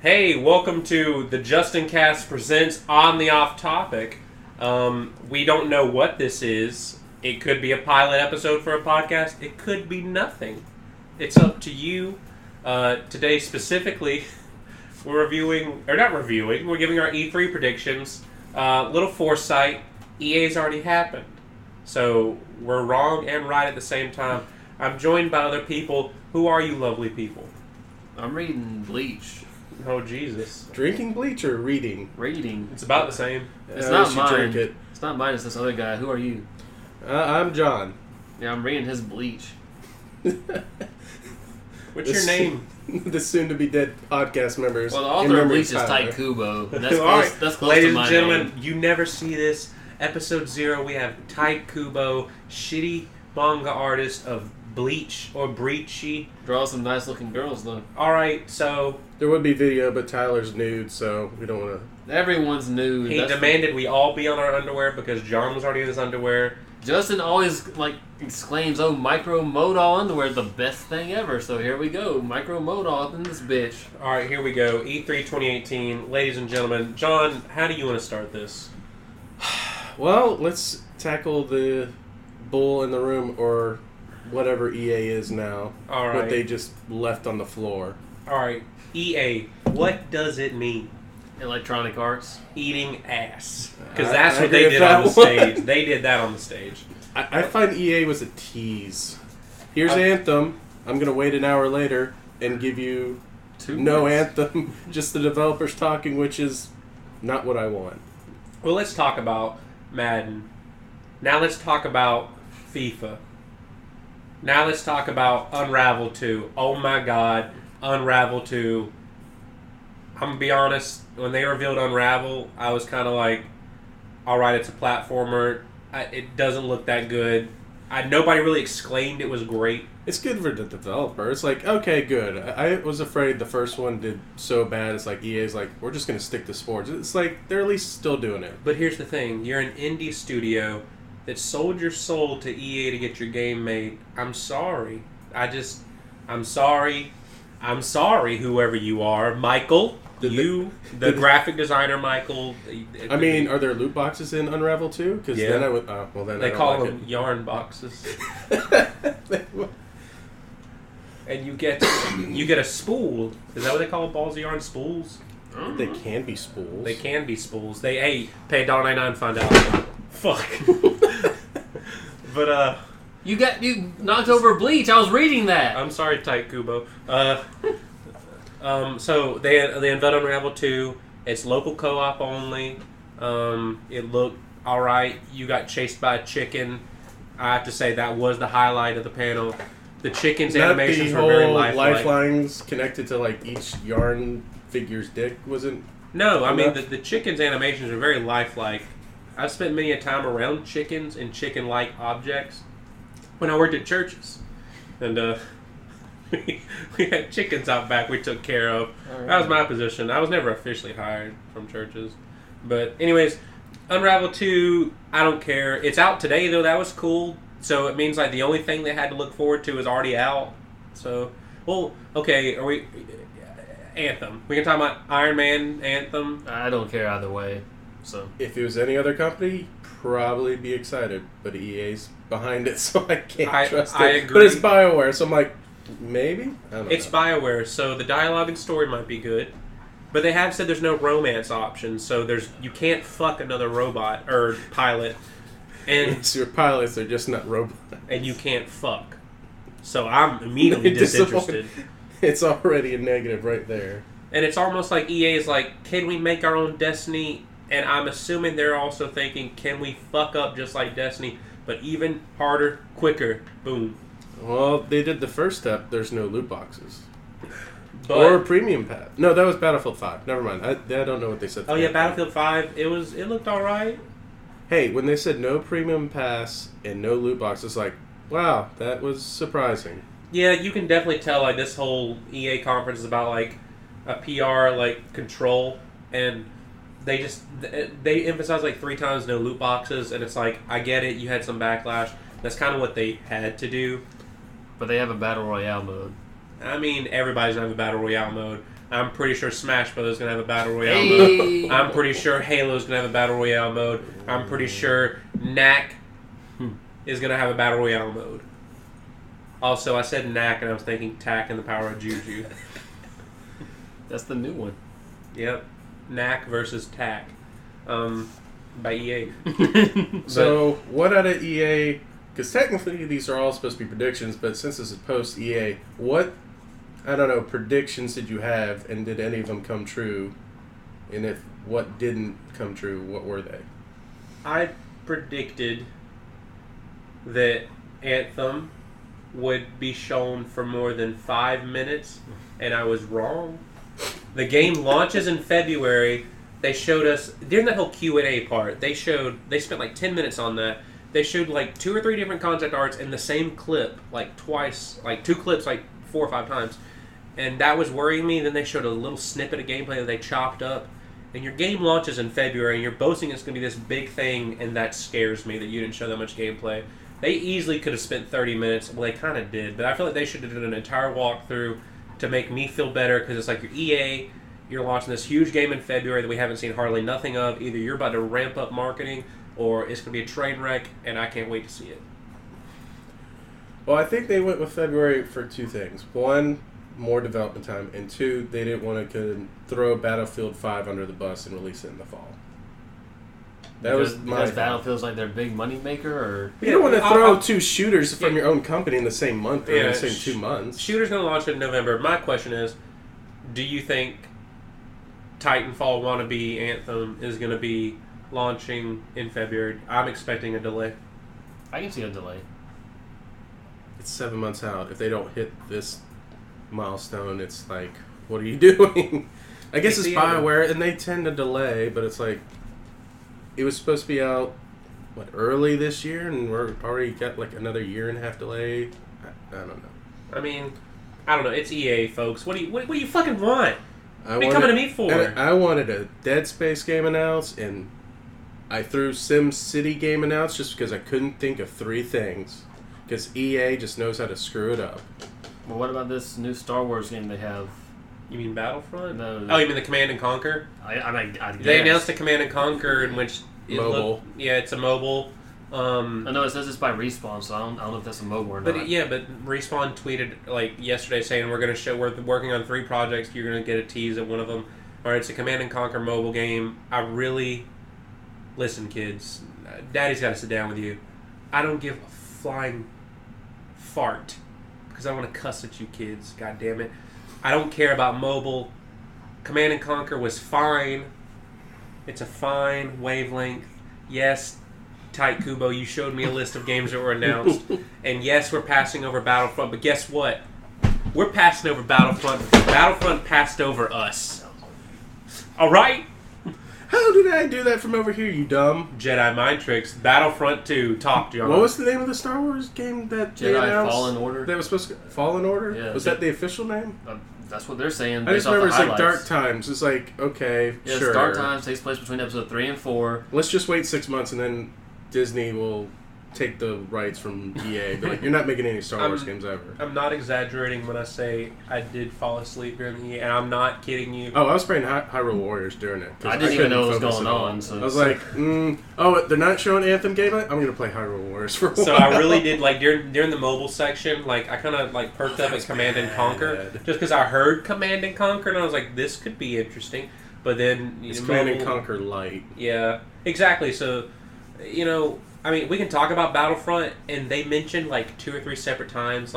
Hey, welcome to the Justin Cast presents On the Off Topic. We don't know what this is. It could be a pilot episode for a podcast. It could be nothing. It's up to you. Today specifically, we're giving our E3 predictions. Little foresight. EA's already happened. So we're wrong and right at the same time. I'm joined by other people. Who are you lovely people? I'm reading Bleach. Oh, Jesus. Drinking bleach or reading? Reading. It's about the same. It's not mine. Drink it. It's not mine, it's this other guy. Who are you? I'm John. Yeah, I'm reading his Bleach. What's your name? The soon-to-be-dead podcast members. Well, the author of Bleach is Tite Kubo. And that's All close, right. that's close Ladies to my and gentlemen, name. you never see this. Episode 0, we have Tite Kubo, shitty manga artist of Bleach or Breachy. Draw some nice-looking girls, though. Alright, so There would be video, but Tyler's nude, so we don't want Everyone's nude. he That's demanded we all be on our underwear because John was already in his underwear. Justin always exclaims, "Oh, micro modal underwear, the best thing ever." So here we go, micro modal up in this bitch. Alright, here we go. E3 2018. Ladies and gentlemen, John, how do you want to start this? to... Well, let's tackle the bull in the room, or whatever EA is now. Alright. What they just left on the floor. Alright, EA, what does it mean? Electronic Arts. Eating ass. Because I that's what agree they with did that on the one. stage. They did that on the stage. I find EA was a tease. Here's Anthem. I'm going to wait an hour later and give you no Anthem. Just the developers talking, which is not what I want. Well, let's talk about Madden. Now let's talk about FIFA. Now let's talk about Unravel 2. Oh my god, Unravel 2. I'm going to be honest, when they revealed Unravel, I was kind of like, alright, it's a platformer. It doesn't look that good. Nobody really exclaimed it was great. It's good for the developer. It's like, okay, good. I was afraid the first one did so bad. It's like EA's like, we're just going to stick to sports. It's like, they're at least still doing it. But here's the thing. You're an indie studio that sold your soul to EA to get your game made. I'm sorry. I'm sorry. I'm sorry, whoever you are. Michael. The graphic designer, Michael. I mean, are there loot boxes in Unravel 2? Because Yeah. then I would... well, then They I don't call like them yarn boxes. it. And you get a spool. Is that what they call balls of yarn? Spools? They can be spools. They can be spools. Pay $1.99 and find out. Fuck. But, You knocked over Bleach. I was reading that. I'm sorry, Tite Kubo. So they unveiled Unravel 2. It's local co-op only. It looked alright. You got chased by a chicken. I have to say that was the highlight of the panel. The chicken's animations were very lifelike. Lifelines connected to like each yarn figure's dick wasn't. No, I mean the chicken's animations are very lifelike. I've spent many a time around chickens and chicken-like objects when I worked at churches, and we had chickens out back we took care of. Right. That was my position. I was never officially hired from churches. But anyways, Unravel 2, I don't care. It's out today, though. That was cool. So it means like the only thing they had to look forward to is already out. So, well, okay, are we... Anthem. We can talk about Iron Man Anthem. I don't care either way. So If it was any other company, probably be excited. But EA's behind it, so I can't trust it. I agree. But it's BioWare, so I'm like, maybe? I don't It's know. BioWare, so the dialogue and story might be good. But they have said there's no romance option, so you can't fuck another robot or pilot, and It's your pilots, they're just not robots. and you can't fuck. So I'm immediately disinterested. It's already a negative right there. And it's almost like EA is like, can we make our own Destiny? And I'm assuming they're also thinking, can we fuck up just like Destiny, but even harder, quicker? Boom. Well, they did the first step. There's no loot boxes. But, Or a premium pass. No, that was Battlefield 5. Never mind. I don't know what they said. oh yeah, Battlefield 5. It looked all right. Hey, when they said no premium pass and no loot box, it's like, wow, that was surprising. Yeah, you can definitely tell like this whole EA conference is about like a PR like control, and they emphasize like 3 times no loot boxes, and it's like, I get it, you had some backlash. That's kind of what they had to do. But they have a battle royale mode. I mean, everybody's gonna have a battle royale mode. I'm pretty sure Smash Bros. Is going to have a Battle Royale Hey. mode. I'm pretty sure Halo's going to have a Battle Royale mode. I'm pretty sure Knack is going to have a Battle Royale mode. Also, I said Knack, and I was thinking Tack and the Power of Juju. That's the new one. Yep. Knack versus Tack. By EA. So, what out of EA... Because technically these are all supposed to be predictions, but since this is post-EA, what, I don't know, predictions did you have, and did any of them come true? And if what didn't come true, what were they? I predicted that Anthem would be shown for more than 5 minutes, and I was wrong. The game launches in February. They showed us, during that whole Q&A part, they spent like 10 minutes on that. They showed like 2 or 3 different concept arts in the same clip, like twice, like 2 clips, like 4 or 5 times. And that was worrying me. Then they showed a little snippet of gameplay that they chopped up. And your game launches in February, and you're boasting it's going to be this big thing, and that scares me that you didn't show that much gameplay. They easily could have spent 30 minutes. Well, they kind of did. But I feel like they should have done an entire walkthrough to make me feel better, because it's like your EA, you're launching this huge game in February that we haven't seen hardly nothing of. Either you're about to ramp up marketing, or it's going to be a train wreck, and I can't wait to see it. Well, I think they went with February for 2 things. 1, more development time, and 2, they didn't want to throw Battlefield 5 under the bus and release it in the fall. Because Battlefield's like their big money maker, or you don't want to throw 2 shooters from your own company in the same month or in the same 2 months. Shooter's going to launch in November. My question is, do you think Titanfall Wannabe Anthem is going to be launching in February? I'm expecting a delay. I can see a delay. It's 7 months out. If they don't hit this milestone, it's like, what are you doing? I guess it's BioWare, and they tend to delay, but it's like, it was supposed to be out, early this year, and we're already got like another 1.5 delay. I don't know. I mean, I don't know. It's EA, folks. What do you fucking want? What are you coming to me for? I wanted a Dead Space game announced, and I threw Sim City game announced just because I couldn't think of 3 things. Because EA just knows how to screw it up. Well, what about this new Star Wars game they have? You mean Battlefront? No. Oh, you mean the Command and Conquer? I guess. They announced a Command and Conquer in which... Mobile. It's a mobile. I know it says it's by Respawn, so I don't know if that's a mobile or not. But Respawn tweeted yesterday saying we're working on 3 projects. You're going to get a tease at one of them. All right, it's a Command and Conquer mobile game. Listen, kids. Daddy's got to sit down with you. I don't give a flying fart because I want to cuss at you kids. God damn it. I don't care about mobile. Command and Conquer was fine. It's a fine wavelength. Yes, Tite Kubo, you showed me a list of games that were announced. And yes, we're passing over Battlefront, but guess what? We're passing over Battlefront because Battlefront passed over us. Alright? How did I do that from over here, you dumb? Jedi Mind Tricks. Battlefront 2. Talk, John. What was the name of the Star Wars game that they announced? Jedi Fallen Order. That was supposed to... Fallen Order? Yeah. Was that the official name? That's what they're saying. I just remember it's like Dark Times. It's like, okay, yeah, sure. Dark Times takes place between episode 3 and 4. Let's just wait 6 months and then Disney will take the rights from EA. Be like, you're not making any Star Wars games ever. I'm not exaggerating when I say I did fall asleep during the EA, and I'm not kidding you. Oh, I was playing Hyrule Warriors during it. I didn't even know what was going on. So I was like, they're not showing Anthem gameplay? I'm going to play Hyrule Warriors for a while. So I really did, during the mobile section, I kind of, perked up at Command and Conquer, just because I heard Command and Conquer, and I was like, this could be interesting. But then... It's Command and Conquer Light. Yeah, exactly. So, I mean, we can talk about Battlefront, and they mentioned 2 or 3 separate times,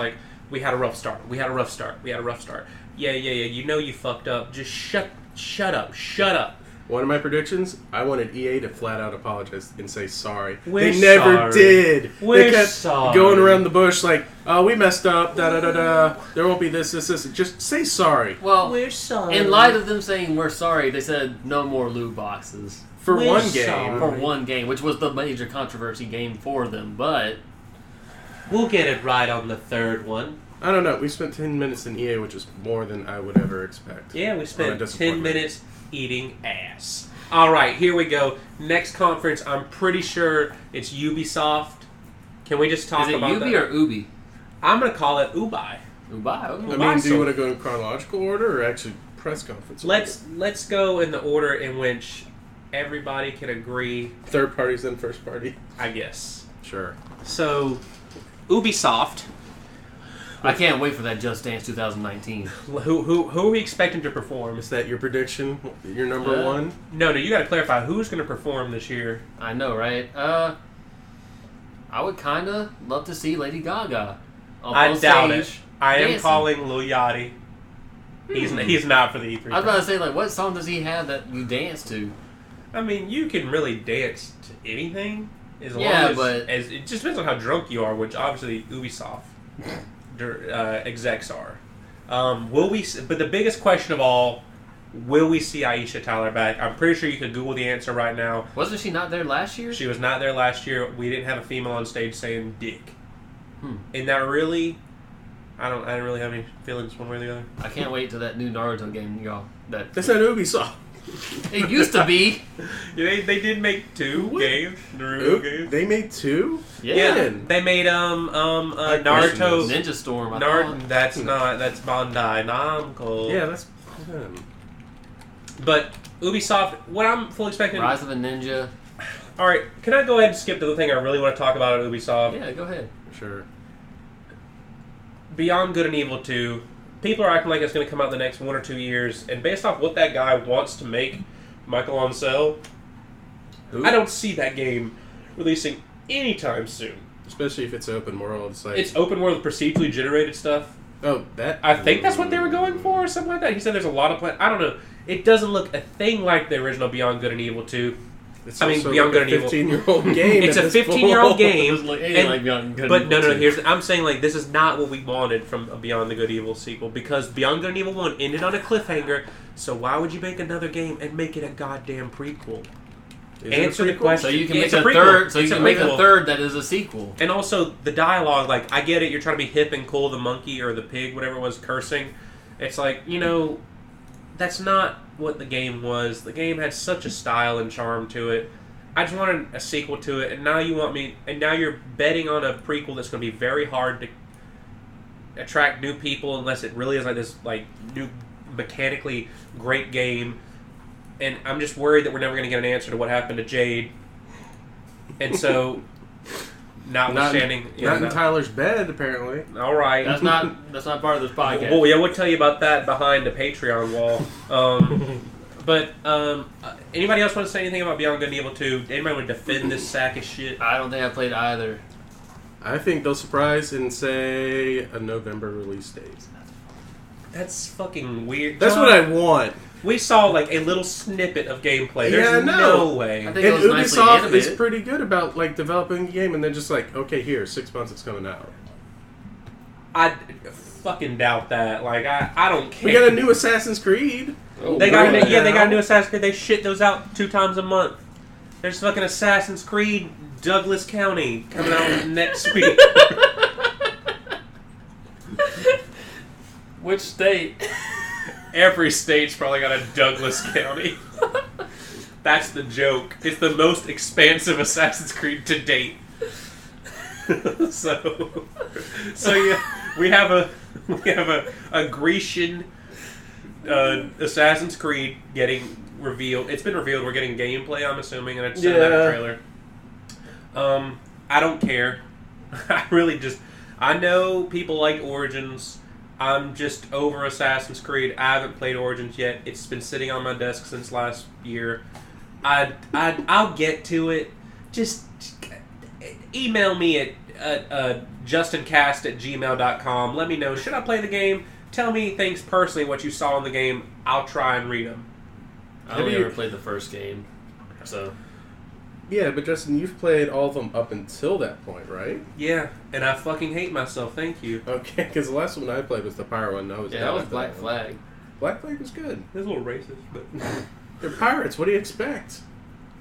we had a rough start. Yeah, you fucked up. Just shut up. One of my predictions, I wanted EA to flat out apologize and say sorry. We're they never sorry. did. We're they kept sorry. going around the bush oh, we messed up, da-da-da-da. There won't be this. Just say sorry. Well, we're sorry. In light of them saying we're sorry, they said no more loot boxes. For we're one sorry. game. For one game, which was the major controversy game for them, but... We'll get it right on the 3rd one. I don't know. We spent 10 minutes in EA, which is more than I would ever expect. Yeah, we spent 10 minutes eating ass. Alright, here we go. Next conference, I'm pretty sure it's Ubisoft. Can we just talk about that? Is it Ubi or Ubi? I'm going to call it Ubi. Ubi. I mean, do you want to go in chronological order or actually press conference. Let's go in the order in which everybody can agree. Third parties, then first party. I guess. Sure. So, Ubisoft. I can't wait for that Just Dance 2019. Who are we expecting to perform? Is that your prediction? Your number one? No, you got to clarify who's going to perform this year. I know, right? I would kind of love to see Lady Gaga. I doubt it. I am dancing. calling Lil Yachty. He's not for the E3. I was about to say, like, what song does he have that you dance to? I mean, you can really dance to anything as long but as it just depends on how drunk you are, which obviously Ubisoft execs are. Will we? But the biggest question of all: will we see Aisha Tyler back? I'm pretty sure you could Google the answer right now. Wasn't she not there last year? She was not there last year. We didn't have a female on stage saying "dick." And that really, I didn't really have any feelings one way or the other. I can't wait till that new Naruto game, y'all. That's not Ubisoft. It used to be. Yeah, they did make two games, Naruto games. They made two? Yeah, they made Naruto Ninja Storm. That's Bandai Namco. Yeah, that's them. But Ubisoft, what I'm fully expecting. Rise of the Ninja. All right, can I go ahead and skip to the thing I really want to talk about at Ubisoft? Yeah, go ahead. Sure. Beyond Good and Evil 2. People are acting like it's going to come out in the next 1 or 2 years, and based off what that guy wants to make, Michael Ancel, I don't see that game releasing anytime soon. Especially if it's open world. It's open world with procedurally generated stuff. Oh, that... I think that's what they were going for, or something like that. He said there's a lot of... I don't know. It doesn't look a thing like the original Beyond Good and Evil 2. Beyond Good and Evil. 15-year-old game. It's a 15-year-old game. But no. I'm saying like this is not what we wanted from a Beyond the Good Evil sequel because Beyond Good and Evil 1 ended on a cliffhanger. So why would you make another game and make it a goddamn prequel? Answer the question. So you can make a third. So you can make a third that is a sequel. And also the dialogue. Like I get it. You're trying to be hip and cool. The monkey or the pig, whatever it was, cursing. It's like that's not what the game was. The game had such a style and charm to it. I just wanted a sequel to it, and now now you're betting on a prequel that's going to be very hard to attract new people unless it really is like this like new mechanically great game. And I'm just worried that we're never going to get an answer to what happened to Jade. And so, notwithstanding, not in Tyler's bed apparently. All right, that's not part of this podcast. Well, yeah, we'll tell you about that behind the Patreon wall. But anybody else want to say anything about Beyond Good and Evil 2? Anybody want to defend this sack of shit? I don't think I played either. I think they'll surprise and say a November release date. That's fucking weird. That's what I want. We saw like a little snippet of gameplay. There's no way. I think it was Ubisoft is pretty good about like developing a game and then just like, okay, here, 6 months it's coming out. I fucking doubt that. Like I don't care. We got a new Assassin's Creed. They got a new Assassin's Creed. They shit those out 2 times a month. There's fucking Assassin's Creed Douglas County coming out next week. Which state? Every state's probably got a Douglas County. That's the joke. It's the most expansive Assassin's Creed to date. so yeah, we have a Grecian Assassin's Creed getting revealed. It's been revealed. We're getting gameplay, I'm assuming, and it's in that trailer. I don't care. I know people like Origins. I'm just over Assassin's Creed. I haven't played Origins yet. It's been sitting on my desk since last year. I'll get to it. Just email me at justincast@gmail.com. Let me know, should I play the game? Tell me things personally, what you saw in the game. I'll try and read them. I only ever played the first game, so... Yeah, but Justin, you've played all of them up until that point, right? Yeah, and I fucking hate myself, thank you. Okay, because the last one I played was the Pyro one. That was Black Flag. Black Flag was good. It was a little racist, but... They're pirates, what do you expect?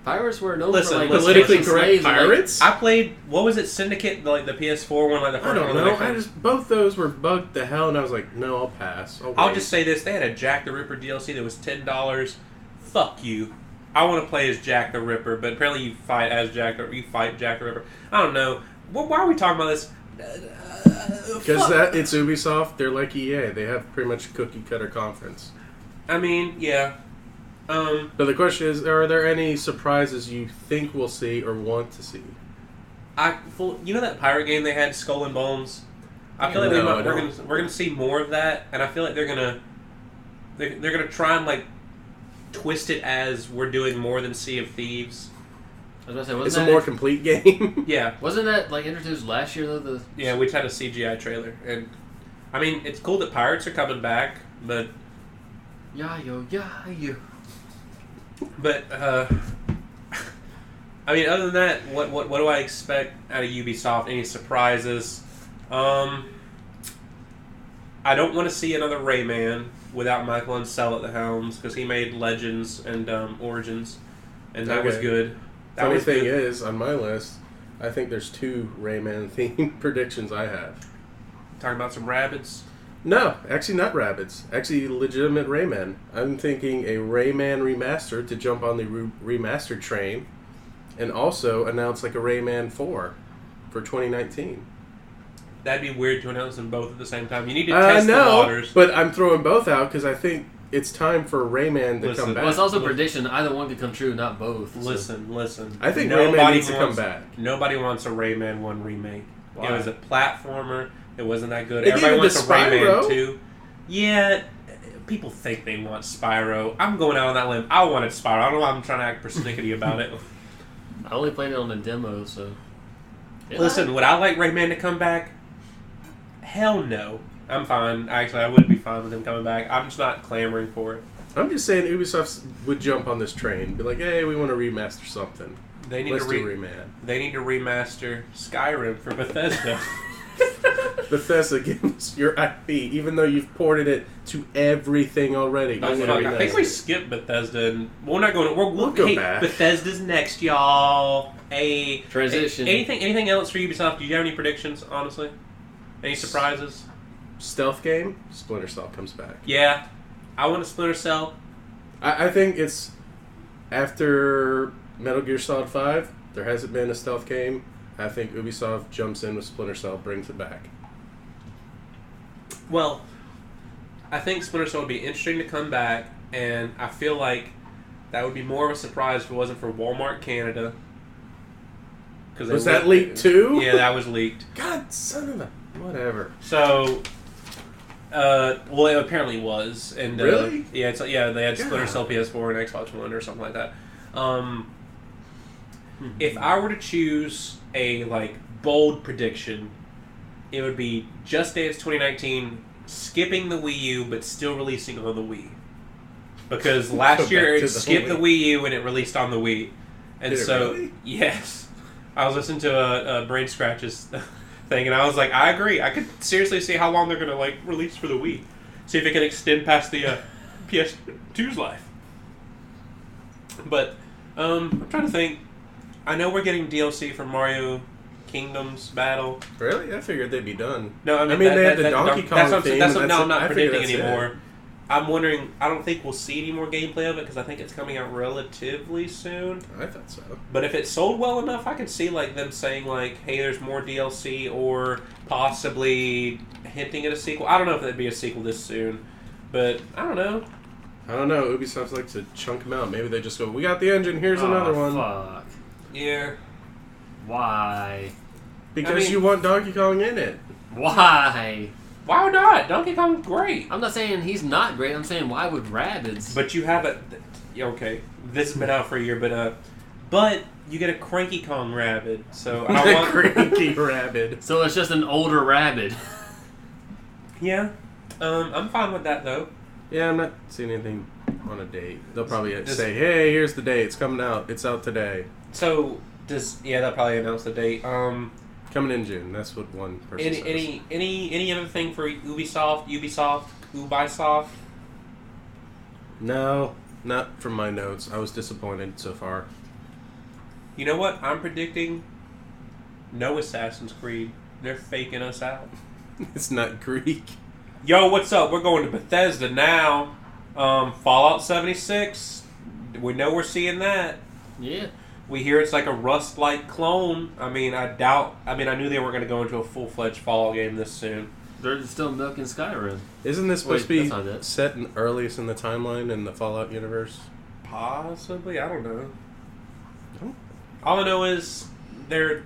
Pirates were known Listen, for like politically correct slaves, pirates? I played, what was it, Syndicate, like the PS4 one, like the first one? I don't know. Both those were bugged to hell, and I was like, no, I'll pass. I'll just say this: they had a Jack the Ripper DLC that was $10. Fuck you. I want to play as Jack the Ripper, but apparently you fight Jack the Ripper. I don't know. Why are we talking about this? Because it's Ubisoft. They're like EA. They have pretty much a cookie cutter conference. I mean, yeah. But the question is, are there any surprises you think we'll see or want to see? You know that pirate game they had, Skull and Bones? I feel like we're gonna see more of that, and I feel like they're gonna try and like twist it as we're doing more than Sea of Thieves. I was gonna say, It's a more complete game. Yeah. Wasn't that like introduced last year though? Yeah, we had a CGI trailer, and I mean it's cool that pirates are coming back, but yeah. But I mean, other than that, what do I expect out of Ubisoft? Any surprises? I don't want to see another Rayman without Michael Ansel at the helms because he made Legends and Origins, and that was good. Funny thing is, on my list, I think there's 2 Rayman themed predictions I have. Talking about some rabbits. No, actually not rabbits. Actually, legitimate Rayman. I'm thinking a Rayman remaster to jump on the remastered train, and also announce like a Rayman 4 for 2019. That'd be weird to announce them both at the same time. You need to test the waters. But I'm throwing both out because I think it's time for Rayman to come back. Well, it's also a prediction. Either one could come true, not both. Listen. I think Rayman needs to come back. Nobody wants a Rayman 1 remake. Why? It was a platformer. It wasn't that good. They Everybody wants a Spyro. Rayman 2. Yeah, people think they want Spyro. I'm going out on that limb. I wanted Spyro. I don't know why I'm trying to act persnickety about it. I only played it on the demo, so... Listen, would I like Rayman to come back? Hell no. I'm fine. Actually, I would be fine with him coming back. I'm just not clamoring for it. I'm just saying Ubisoft would jump on this train. Be like, hey, we want to remaster something. Let's do Rayman. They need to remaster Skyrim for Bethesda. Bethesda, give us your IP, even though you've ported it to everything already. I think we skipped Bethesda, and we're not going. We'll go back. Bethesda's next, y'all. Transition. Anything else for Ubisoft? Do you have any predictions? Honestly, any surprises? Stealth game. Splinter Cell comes back. Yeah, I want a Splinter Cell. I think it's after Metal Gear Solid 5. There hasn't been a stealth game. I think Ubisoft jumps in with Splinter Cell, brings it back. Well, I think Splinter Cell would be interesting to come back, and I feel like that would be more of a surprise if it wasn't for Walmart Canada. Was that leaked too? Yeah, that was leaked. God, son of a... Whatever. So, well, it apparently was. And, really? Yeah, they had Splinter Cell PS4 and Xbox One or something like that. If I were to choose a bold prediction, it would be Just Dance 2019 skipping the Wii U but still releasing on the Wii. Because last year it skipped the Wii U and it released on the Wii. And really? Yes. I was listening to a Brain Scratches thing and I was like, I agree. I could seriously see how long they're going to release for the Wii. See if it can extend past the PS2's life. But I'm trying to think. I know we're getting DLC for Mario Kingdom's Battle. Really? I figured they'd be done. No, I mean they had the Donkey Kong theme. That's what I'm not predicting anymore. I'm wondering. I don't think we'll see any more gameplay of it because I think it's coming out relatively soon. I thought so. But if it sold well enough, I could see them saying "Hey, there's more DLC," or possibly hinting at a sequel. I don't know if that'd be a sequel this soon, but I don't know. Ubisoft likes to chunk them out. Maybe they just go, "We got the engine. Here's another one." Fuck. Yeah. Why? Because you want Donkey Kong in it. Why? Why not? Donkey Kong's great. I'm not saying he's not great. I'm saying why would Rabbids? But you have okay, this has been out for a year, but you get a Cranky Kong Rabbid. So I want Cranky Rabbid. So it's just an older Rabbid. Yeah. I'm fine with that though. Yeah, I'm not seeing anything on a date. They'll probably say, "Hey, here's the date. It's coming out. It's out today." So they'll probably announce the date. Coming in June. That's what one person says. Any other thing for Ubisoft? No, not from my notes. I was disappointed so far. You know what? I'm predicting no Assassin's Creed. They're faking us out. It's not Greek. Yo, what's up? We're going to Bethesda now. Fallout 76. We know we're seeing that. Yeah. We hear it's like a Rust-like clone. I knew they weren't going to go into a full-fledged Fallout game this soon. They're still milking Skyrim. Isn't this supposed to that's not be it. set in earliest in the timeline in the Fallout universe? Possibly, I don't know. Oh. All I know is they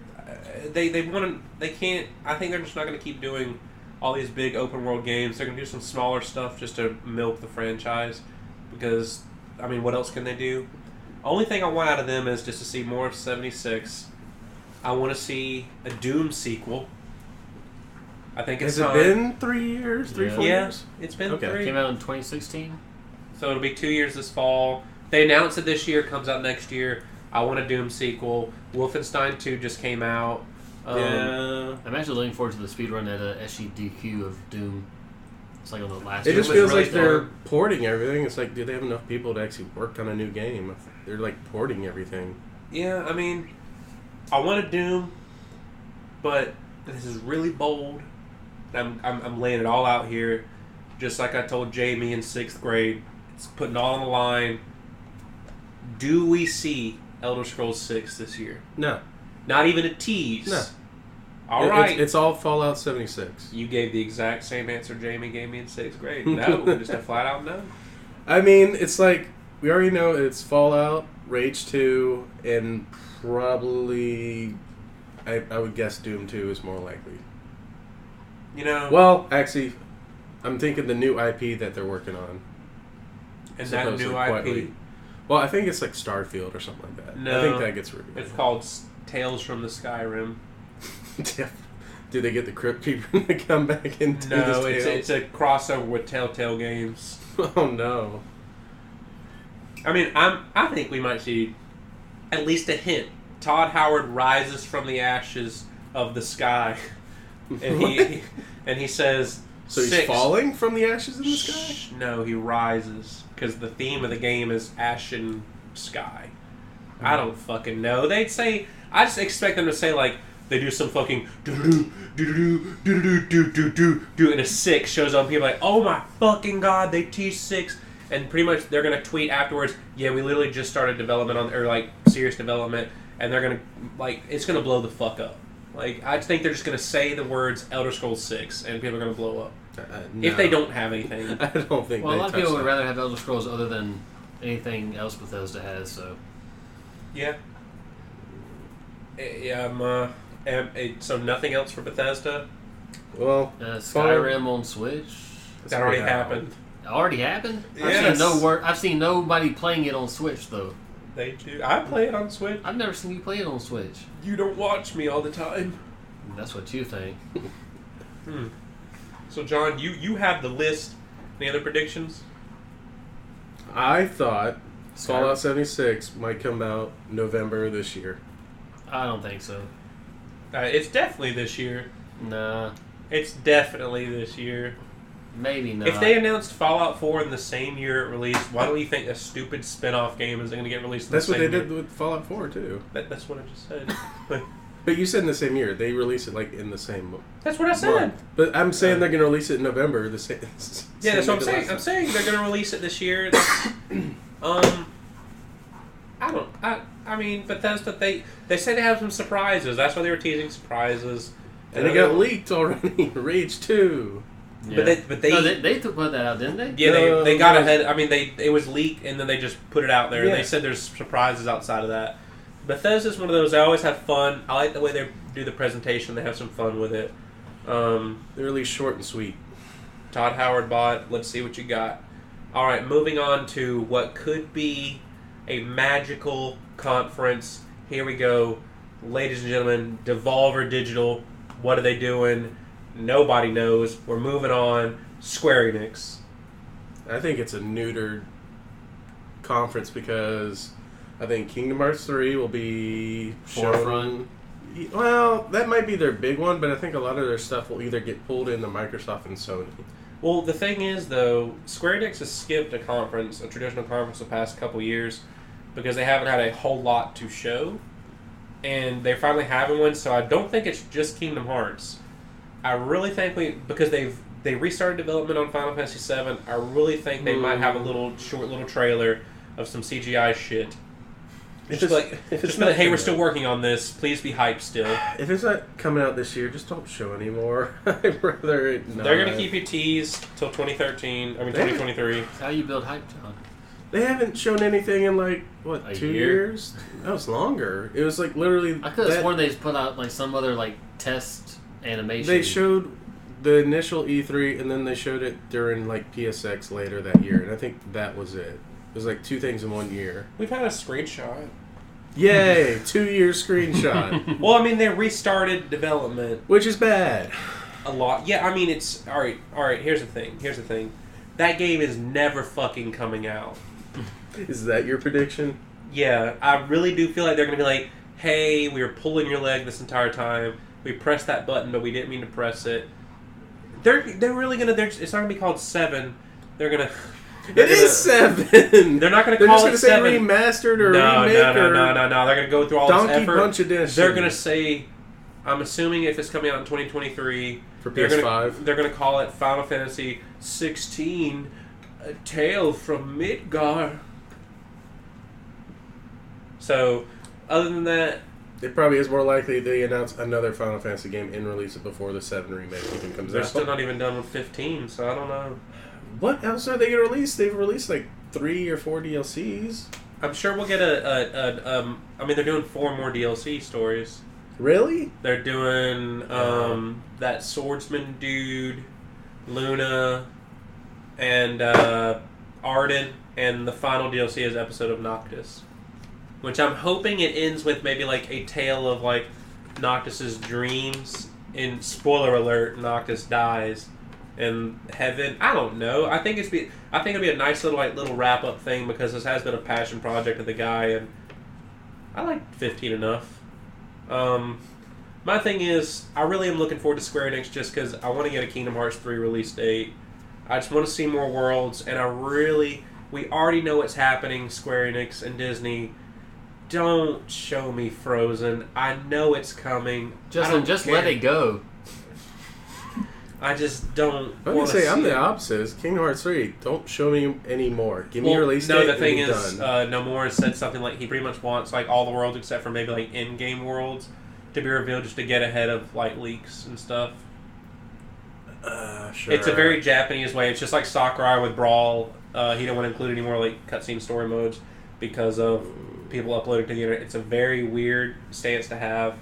want to. They can't. I think they're just not going to keep doing all these big open world games. They're going to do some smaller stuff just to milk the franchise. Because, I mean, what else can they do? Only thing I want out of them is just to see more of 76. I want to see a Doom sequel. I think it's Has it time. been 3 years? 4 Yeah, years? it's been Okay. 3. Came out in 2016. So it'll be 2 years this fall. They announced it this year, comes out next year. I want a Doom sequel. Wolfenstein 2 just came out. Yeah. I'm actually looking forward to the speedrun at SGDQ of Doom. It's like on the last. It Doom just was feels really like they're fun. porting everything. It's like, do they have enough people to actually work on a new game? They're like porting everything. Yeah, I mean, I want a Doom, but this is really bold. I'm laying it all out here, just like I told Jamie in 6th grade. It's putting it all on the line. Do we see Elder Scrolls 6 this year? No. Not even a tease. No. All right. It's all Fallout 76. You gave the exact same answer Jamie gave me in 6th grade. No, just a flat out no. I mean, it's like, we already know it's Fallout, Rage 2, and probably, I would guess Doom 2 is more likely. You know, Well, actually, I'm thinking the new IP that they're working on. and that supposedly new quietly. IP, Well, I think it's like Starfield or something like that. No. I think that gets revealed. it's called Tales from the Skyrim. Do they get the Crypt Keeper to come back into No, this it's a crossover with Telltale Games. Oh no. I mean, I think we might see at least a hint. Todd Howard rises from the ashes of the sky, and he says, So he's 6. falling from the ashes in the sky? Shh, no, he rises because the theme of the game is ashen sky. I don't fucking know. They'd say, I just expect them to say like they do some fucking do do do and a 6 shows up. And people are like, oh my fucking god, they teased 6. And pretty much they're gonna tweet afterwards, yeah, we literally just started development on, or like serious development, and they're gonna like it's gonna blow the fuck up. Like I just think they're just gonna say the words Elder Scrolls 6, and people are gonna blow up No. if they don't have anything. I don't think. Well, a they lot of touch people would that. rather have Elder Scrolls other than anything else Bethesda has. So Yeah. So nothing else for Bethesda. Well, Skyrim on Switch. That already happened. It already happened. Yes. I've seen nobody playing it on Switch though. They do. I play it on Switch. I've never seen you play it on Switch. You don't watch me all the time. That's what you think. So John, you have the list. Any other predictions? I thought Skyrim? Fallout 76 might come out November this year. I don't think so. It's definitely this year. Nah, It's definitely this year. maybe not. If they announced Fallout 4 in the same year it released, why do you think a stupid spin-off game is going to get released in That's the what same they year? did with Fallout 4 too. That's what I just said. But you said in the same year. They released it like in the same month. That's what I said. But I'm saying they're going to release it in November. The same. Yeah, that's what I'm same saying. last I'm time. saying they're going to release it this year. I mean, Bethesda, they say they have some surprises. That's why they were teasing surprises. And it got leaked already. Rage 2. Yeah. But they No, they put that out, didn't they? yeah, No, they got no. ahead. I mean, it was leaked and then they just put it out there. Yeah. They said there's surprises outside of that. Bethesda's one of those. I always have fun. I like the way they do the presentation. They have some fun with it. They're really short and sweet. Todd Howard bought. Let's see what you got. All right, moving on to what could be a magical conference. Here we go, ladies and gentlemen. Devolver Digital. What are they doing? Nobody knows. We're moving on. Square Enix. I think it's a neutered conference because I think Kingdom Hearts 3 will be Forefront. shown. Well, that might be their big one, but I think a lot of their stuff will either get pulled into Microsoft and Sony. Well, the thing is, though, Square Enix has skipped a conference, a traditional conference, the past couple years because they haven't had a whole lot to show, and they're finally having one. So I don't think it's just Kingdom Hearts. I really think because they restarted development on Final Fantasy VII. I really think they might have a short little trailer of some CGI shit. If Just it's be like, hey, we're coming still out- working on this. Please be hyped still. If it's not coming out this year, just don't show anymore. I'd rather it not. They're gonna keep you teased till 2013. I mean 2023. That's how you build hype, John. They haven't shown anything in like what A 2 year? years? That was longer. It was like literally. I could have sworn they just put out like some other like test animation. They showed the initial E3 and then they showed it during like PSX later that year, and I think that was it. It was like 2 things in 1 year. We've had a screenshot. Yay! 2-year screenshot, Well, I mean, they restarted development which is bad. a lot. Yeah, I mean, it's all right. All right. Here's the thing. That game is never fucking coming out. Is that your prediction? Yeah, I really do feel like they're gonna be like, "Hey, we were pulling your leg this entire time. We pressed that button, but we didn't mean to press it." They're really gonna. It's not gonna be called 7. They're gonna. It is 7. They're not gonna They're call just it gonna say 7. remastered or No. remake or They're gonna go through all Donkey this effort. Punch Edition. They're gonna say, I'm assuming if it's coming out in 2023 for they're PS5. they're gonna call it Final Fantasy 16, A Tale from Midgar. So, other than that, It probably is more likely they announce another Final Fantasy game and release it before the 7 remake even comes they're out. still not even done with 15. So I don't know. What else are they gonna release? They've released like 3 or 4 DLCs. I'm sure we'll get I mean, they're doing 4 more DLC stories. Really? They're doing that swordsman dude, Luna, and Arden, and the final DLC is episode of Noctis, which I'm hoping it ends with maybe like a tale of like Noctis's dreams. In spoiler alert, Noctis dies in heaven. I don't know. I think it'd be a nice little wrap up thing because this has been a passion project of the guy, and I like 15 enough. My thing is, I really am looking forward to Square Enix just because I want to get a Kingdom Hearts 3 release date. I just want to see more worlds, and we already know what's happening, Square Enix and Disney. Don't show me Frozen. I know it's coming. Justin, just let it go. I just don't. I'm gonna say I'm the opposite. It's Kingdom Hearts 3. Don't show me any more. Give me a release date. No, the and thing be is, done. Nomura said something like he pretty much wants like all the worlds except for maybe like in-game worlds to be revealed just to get ahead of like leaks and stuff. Sure. It's a very Japanese way. It's just like Sakurai with Brawl. He didn't want to include any more like cutscene story modes because of people uploading to the internet. It's a very weird stance to have,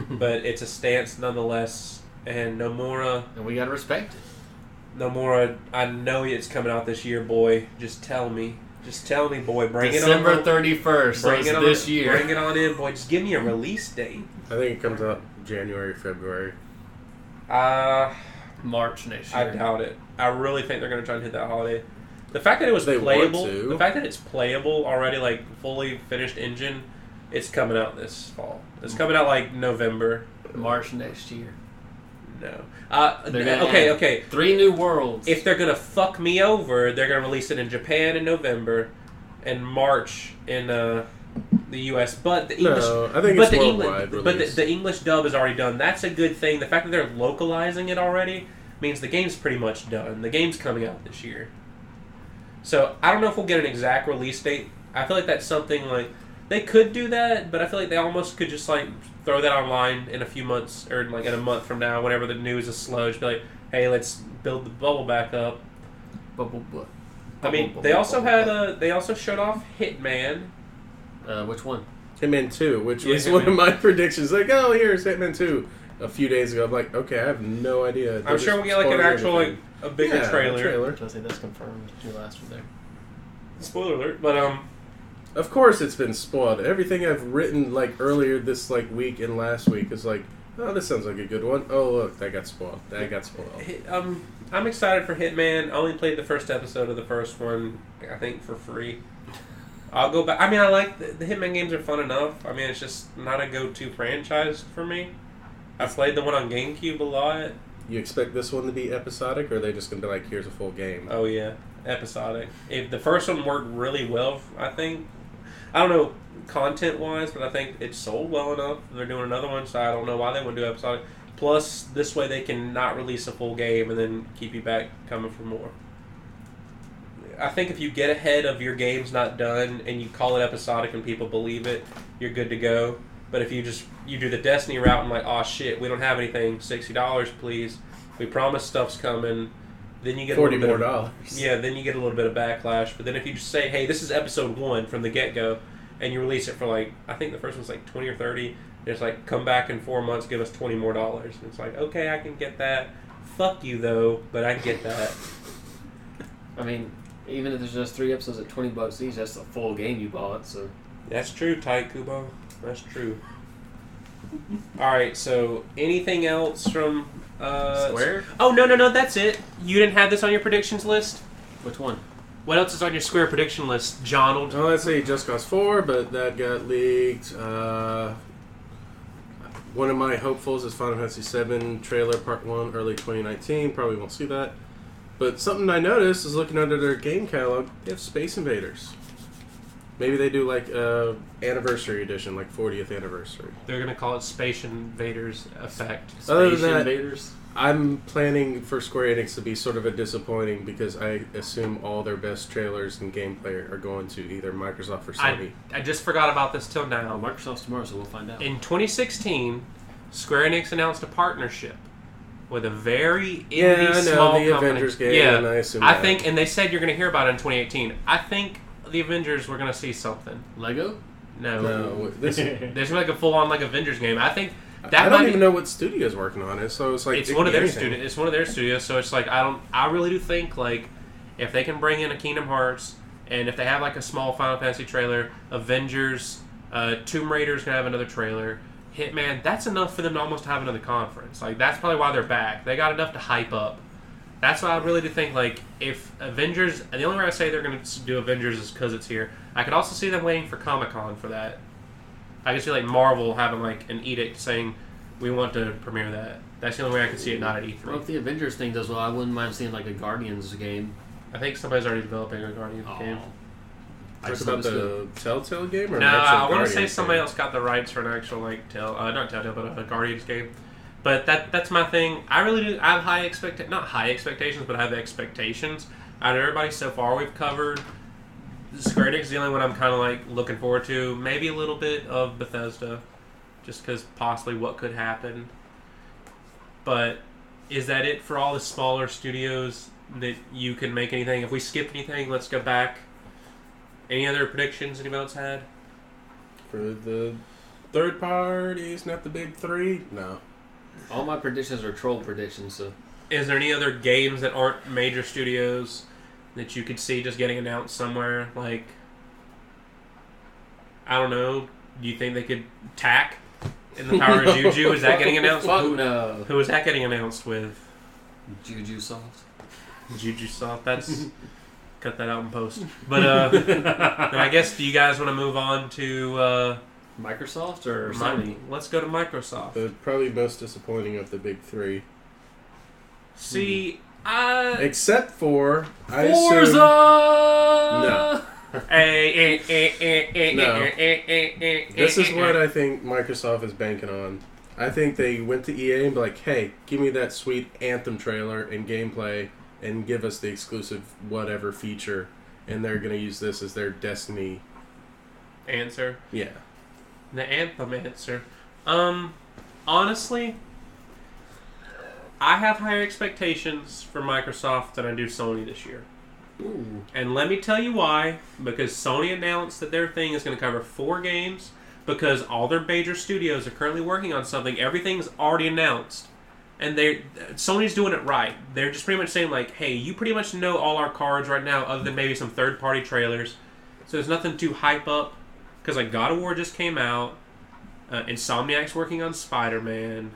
but it's a stance nonetheless. And Nomura, And we gotta respect it. Nomura, I know it's coming out this year, boy. Just tell me, boy. Bring December it on. 31st, so Bring it's it on this year. Bring it on in, boy. Just give me a release date. I think it comes out January, February. March next I year. doubt it. I really think they're going to try and hit that holiday. The fact that it was They playable, want to. the fact that it's playable already, like fully finished engine, it's coming out this fall. It's coming out like November. March next year. No. They're gonna Okay. 3 new worlds. If they're going to fuck me over, they're going to release it in Japan in November and March in the U.S. But the English, No, I think but it's the worldwide English, but release. the English dub is already done. That's a good thing. The fact that they're localizing it already means the game's pretty much done. The game's coming out this year. So I don't know if we'll get an exact release date. I feel like that's something like they could do that, but I feel like they almost could just like throw that online in a few months or like in a month from now, whenever the news is slow. Just be like, hey, let's build the bubble back up. I mean, they also showed off Hitman. Which one? Hitman 2, which Yeah, was Hitman. one of my predictions. Like, oh, here's Hitman 2. A few days ago, I'm like, okay, I have no idea. I'm sure we'll get like an actual like a bigger trailer. I say that's confirmed. Your last one there. Spoiler alert, but Of course, it's been spoiled. Everything I've written like earlier this like week and last week is like, oh, this sounds like a good one. Oh, look, that got spoiled. I'm excited for Hitman. I only played the first episode of the first one, I think, for free. I'll go back. I mean, I like the Hitman games are fun enough. I mean, it's just not a go-to franchise for me. I played the one on GameCube a lot. You expect this one to be episodic, or are they just gonna be like, here's a full game? Oh yeah, episodic. If the first one worked really well, I think. I don't know content-wise, but I think it sold well enough. They're doing another one, so I don't know why they wouldn't do episodic. Plus, this way they can not release a full game and then keep you back coming for more. Yeah. I think if you get ahead of your game's not done and you call it episodic and people believe it, you're good to go. But if you do the Destiny route and like, oh shit, we don't have anything, $60 please. We promise stuff's coming. Then you get $40 more more. Then you get a little bit of backlash. But then if you just say, hey, this is episode 1 from the get-go, and you release it for like, I think the first one's like 20 or 30, and it's like, come back in 4 months, give us $20 more. And it's like, okay, I can get that. Fuck you though, but I get that. I mean, even if there's just 3 episodes at $20 each, that's a full game you bought. So That's true, Tite Kubo. That's true. All right, so anything else from Square? Oh no, that's it. You didn't have this on your predictions list. Which one? What else is on your Square prediction list, Jonald? Oh, let's say Just Cause 4, but that got leaked. One of my hopefuls is Final Fantasy VII trailer part 1, early 2019. Probably won't see that. But something I noticed is looking under their game catalog, they have Space Invaders. Maybe they do like anniversary edition, like 40th anniversary. They're gonna call it Space Invaders Effect. Other than Space that, Invaders? I'm planning for Square Enix to be sort of a disappointing because I assume all their best trailers and gameplay are going to either Microsoft or Sony. I just forgot about this till Oh, now. Microsoft's tomorrow, so we'll find out. In 2016, Square Enix announced a partnership with a very Yeah, indie I know, small the company. Avengers game, Yeah, and I assume I that. think, and they said you're going to hear about it in 2018. I think the Avengers we're going to see something. Lego? No, this, There's like a full-on like Avengers game. I think that I don't might even know what studio's working on it, so it's like it's it one could of be their anything. studios. It's one of their studios, so it's like I really do think like if they can bring in a Kingdom Hearts and if they have like a small Final Fantasy trailer, Avengers, Tomb Raider's gonna have another trailer, Hitman, that's enough for them to almost have another conference. Like that's probably why they're back. They got enough to hype up. That's why I really do think like if Avengers, and the only way I say they're gonna do Avengers is because it's here. I could also see them waiting for Comic-Con for that. I could see like Marvel having like an edict saying we want to premiere that. That's the only way I could see it not at E3. Well, if the Avengers thing does well, I wouldn't mind seeing like a Guardians game. I think somebody's already developing a Guardians game. I Talk just about thought it was the Telltale game or No, an actual I want to Guardians say game? somebody else got the rights for an actual like not Telltale, but a Guardians game. But that's my thing. I really do. I have not high expectations, but I have expectations. Out of everybody so far we've covered, Square Enix is the only one I'm kind of like looking forward to. Maybe a little bit of Bethesda, just because possibly what could happen. But is that it for all the smaller studios that you can make anything? If we skip anything, let's go back. Any other predictions anyone else had? For the third parties, not the big three? No. All my predictions are troll predictions, so Is there any other games that aren't major studios that you could see just getting announced somewhere? Like, I don't know. Do you think they could tack in the Power of Juju? Is that getting announced? Fuck no. Who is that getting announced with? Juju Soft. Juju Soft. That's cut that out in post. But then I guess do you guys want to move on to Microsoft or Sony? Let's go to Microsoft. The probably most disappointing of the big three. See, Except for, I Forza! assume... No. This is what I think Microsoft is banking on. I think they went to EA and be like, hey, give me that sweet Anthem trailer and gameplay and give us the exclusive whatever feature. And they're going to use this as their Destiny. answer. Yeah. The Anthem answer. Honestly, I have higher expectations for Microsoft than I do Sony this year. Ooh. And let me tell you why. Because Sony announced that their thing is going to cover 4 games. Because all their major studios are currently working on something. Everything's already announced. And Sony's doing it right. They're just pretty much saying like, hey, you pretty much know all our cards right now other than maybe some third-party trailers. So there's nothing to hype up. Because like God of War just came out. Insomniac's working on Spider-Man.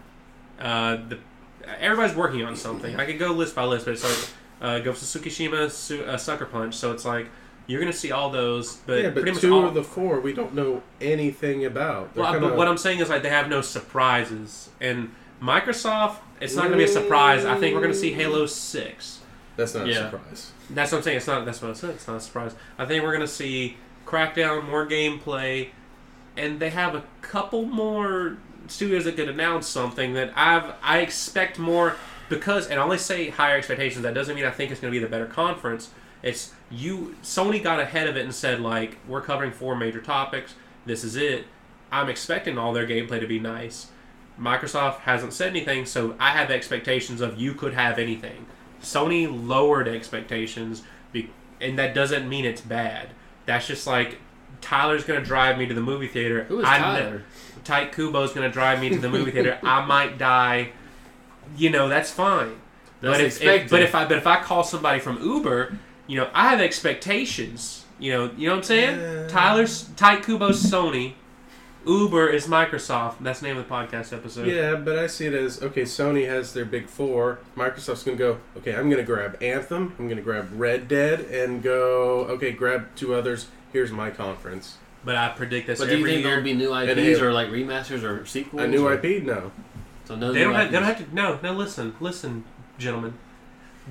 Everybody's working on something. I could go list by list, but it's like Ghost of Tsushima, Sucker Punch. So it's like you're gonna see all those, but Yeah, but pretty much 2 all, of the 4 we don't know anything about. They're Well, kinda- but what I'm saying is like they have no surprises, and Microsoft, it's not gonna be a surprise. I think we're gonna see Halo 6. That's not a Yeah. surprise. That's what I'm saying. It's not. That's what I said. It's not a surprise. I think we're gonna see Crackdown, more gameplay, and they have a couple more studios that could announce something that I expect more because. And I only say higher expectations. That doesn't mean I think it's gonna be the better conference. It's Sony got ahead of it and said, like, we're covering 4 major topics. This is it. I'm expecting all their gameplay to be nice. Microsoft hasn't said anything, so I have expectations of you could have anything. Sony lowered expectations, and that doesn't mean it's bad. That's just like, Tyler's going to drive me to the movie theater. Who is Tyler? Tite Kubo's going to drive me to the movie theater. I might die. That's fine. That's but expected. if I call somebody from Uber, I have expectations. You know what I'm saying? Tite Kubo's Sony. Uber is Microsoft. That's the name of the podcast episode. Yeah, but I see it as, okay, Sony has their big 4. Microsoft's going to go, okay, I'm going to grab Anthem, I'm going to grab Red Dead, and go, okay, grab 2 others. Here's my conference. But I predict this every year. But do you think there'll be new IPs or like remasters or sequels? A new IP? No. So no. They don't have to. No. Listen, gentlemen.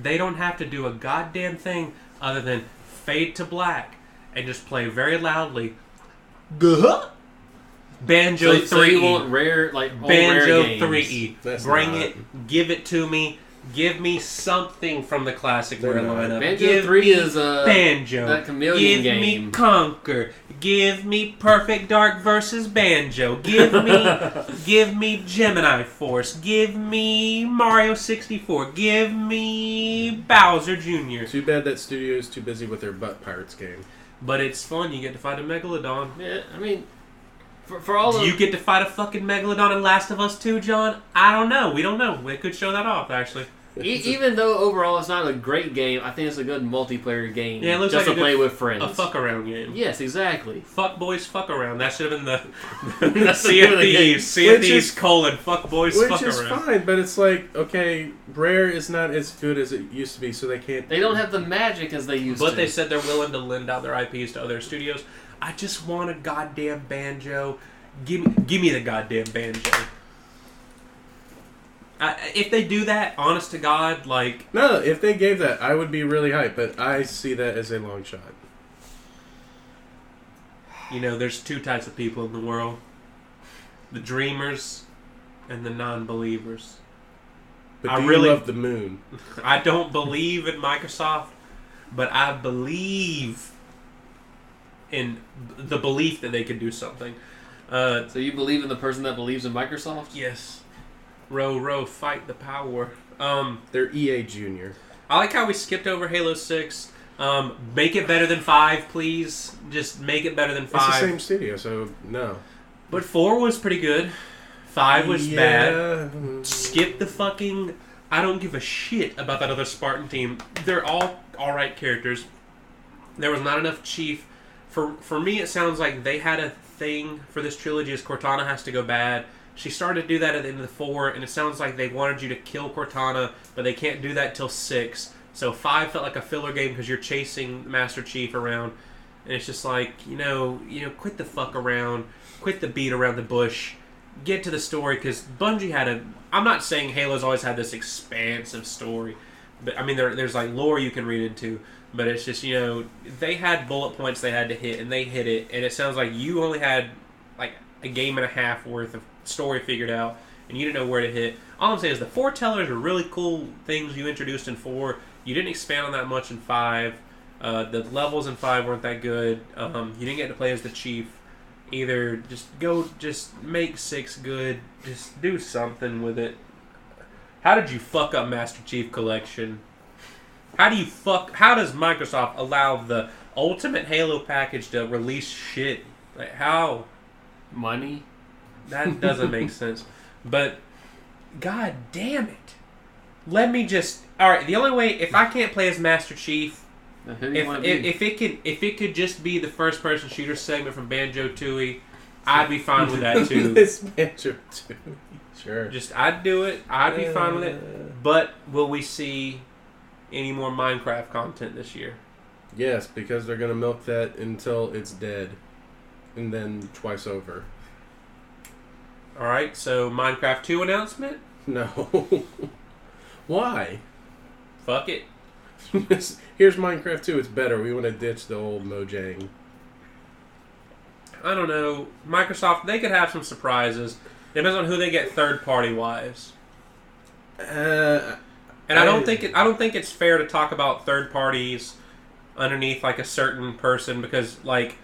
They don't have to do a goddamn thing other than fade to black and just play very loudly. Banjo 3E. So you want rare, like Banjo rare 3E. Bring it. Give it to me. Give me something from the classic rare lineup. Banjo 3 is Banjo. That chameleon Give game. me Conquer. Give me Perfect Dark versus Banjo. Give me Gemini Force. Give me Mario 64. Give me Bowser Jr. Too bad that studio is too busy with their Butt Pirates game. But it's fun. You get to fight a Megalodon. Yeah, I mean, for all Do you get to fight a fucking Megalodon in Last of Us 2, John? I don't know. We don't know. We could show that off, actually. Even though overall it's not a great game, I think it's a good multiplayer game. Yeah, it looks just like to play with friends. A fuck around game. Yes, exactly. Fuck boys, fuck around. That should have been the Sea of Thieves. Sea of Thieves : fuck boys, fuck around. Which is fine, but it's like, okay, Rare is not as good as it used to be, so they can't. They don't have the magic as they used to. But they said they're willing to lend out their IPs to other studios. I just want a goddamn Banjo. Give me the goddamn Banjo. If they do that, honest to God, like... No, if they gave that, I would be really hyped, but I see that as a long shot. There's 2 types of people in the world. The dreamers and the non-believers. But do you love the moon? I don't believe in Microsoft, but I believe in the belief that they could do something. So you believe in the person that believes in Microsoft? Yes. Row, fight the power. They're EA Junior. I like how we skipped over Halo 6. Make it better than 5, please. Just make it better than 5. It's the same studio, so no. But 4 was pretty good. 5 was bad. Skip the fucking... I don't give a shit about that other Spartan team. They're all alright characters. There was not enough Chief. For me, it sounds like they had a thing for this trilogy as Cortana has to go bad. She started to do that at the end of the 4, and it sounds like they wanted you to kill Cortana, but they can't do that till 6. So 5 felt like a filler game because you're chasing Master Chief around, and it's just like, quit the fuck around, quit the beat around the bush, get to the story, because Bungie had a... I'm not saying Halo's always had this expansive story, but I mean, there's like lore you can read into, but it's just, they had bullet points they had to hit, and they hit it, and it sounds like you only had like a game and a half worth of story figured out, and you didn't know where to hit. All I'm saying is the foretellers are really cool things you introduced in 4. You didn't expand on that much in 5. The levels in 5 weren't that good. You didn't get to play as the Chief either. Just make 6 good. Just do something with it. How did you fuck up Master Chief Collection? How does Microsoft allow the Ultimate Halo package to release shit? Like, how? Money? That doesn't make sense. But, god damn it. Let me just... Alright, the only way... If I can't play as Master Chief... If it could just be the first-person shooter segment from Banjo-Tooie, I'd be fine with that, too. This Banjo-Tooie. Sure. I'd do it. I'd be fine with it. But, will we see any more Minecraft content this year? Yes, because they're going to milk that until it's dead. And then twice over. Alright, so Minecraft 2 announcement? No. Why? Fuck it. Here's Minecraft 2, it's better. We want to ditch the old Mojang. I don't know. Microsoft, they could have some surprises. Depends on who they get third-party wise. And I don't think it's fair to talk about third parties underneath like a certain person because like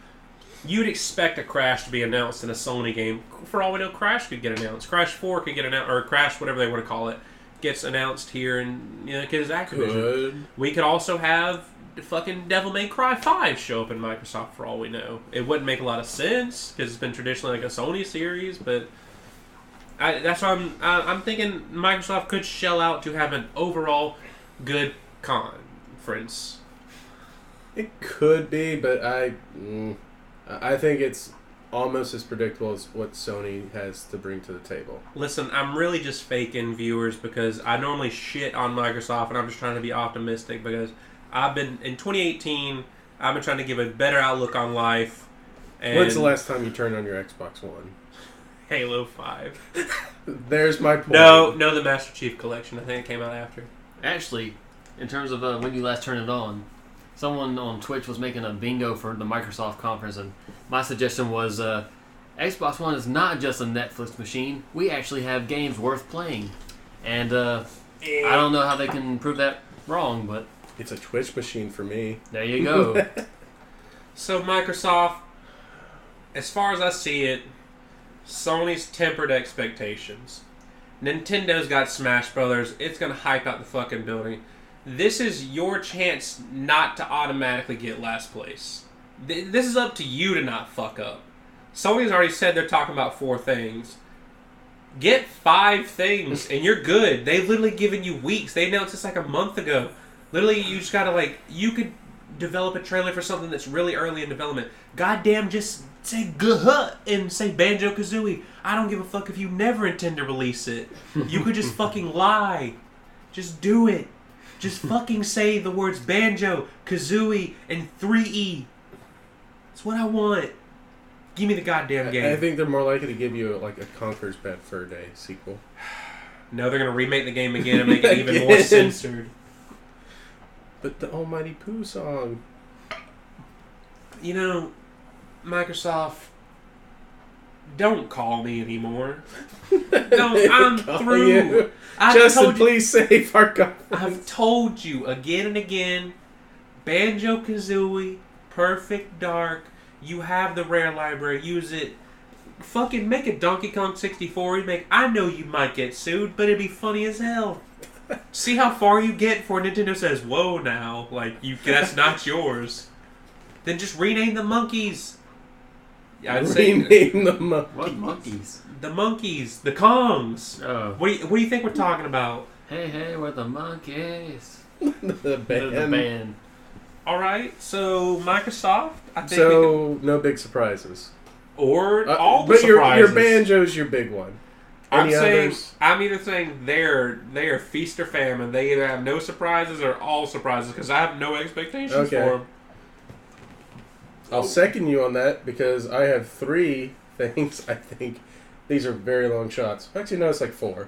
you'd expect a Crash to be announced in a Sony game. For all we know, Crash could get announced. Crash 4 could get announced, or Crash whatever they want to call it gets announced here, and because Activision. Good. We could also have fucking Devil May Cry 5 show up in Microsoft for all we know. It wouldn't make a lot of sense because it's been traditionally like a Sony series, but that's why I'm thinking Microsoft could shell out to have an overall good conference. It could be, but I think it's almost as predictable as what Sony has to bring to the table. Listen, I'm really just faking viewers because I normally shit on Microsoft, and I'm just trying to be optimistic because in 2018, I've been trying to give a better outlook on life. And When's the last time you turned on your Xbox One? Halo 5. There's my point. No, the Master Chief Collection. I think it came out after. Actually, in terms of when you last turned it on, someone on Twitch was making a bingo for the Microsoft conference, and my suggestion was Xbox One is not just a Netflix machine. We actually have games worth playing. And I don't know how they can prove that wrong, but It's a Twitch machine for me. there you go. So Microsoft, as far as I see it, Sony's tempered expectations. Nintendo's got Smash Brothers. It's going to hype out the fucking building. This is your chance not to automatically get last place. This is up to you to not fuck up. Sony's already said they're talking about 4 things. Get 5 things and you're good. They've literally given you weeks. They announced this like a month ago. Literally, you just gotta you could develop a trailer for something that's really early in development. Goddamn, just say "guh" and say Banjo-Kazooie. I don't give a fuck if you never intend to release it. You could just fucking lie. Just do it. Just fucking say the words Banjo, Kazooie, and 3E. That's what I want. Give me the goddamn game. I think they're more likely to give you a Conker's Bad Fur Day sequel. No, they're going to remake the game again and make it even more censored. But the Almighty Pooh song. Microsoft, don't call me anymore. I'm through. Justin, please save our conference. I've told you again and again, Banjo-Kazooie, Perfect Dark, you have the rare library, use it. Fucking make a Donkey Kong 64 remake. I know you might get sued, but it'd be funny as hell. See how far you get before Nintendo says, whoa now, that's not yours. Then just rename the monkeys. Rename the monkeys. What monkeys? The monkeys, the Kongs. Oh. What do you think we're talking about? Hey, we're the monkeys. The band. The band. All right, so Microsoft. I think no big surprises. Or all the but surprises. your Banjo's your big one. I'm Any others? either saying they are feast or famine. They either have no surprises or all surprises because I have no expectations for them. I'll second you on that because I have 3 things. I think these are very long shots. Actually, no, it's 4.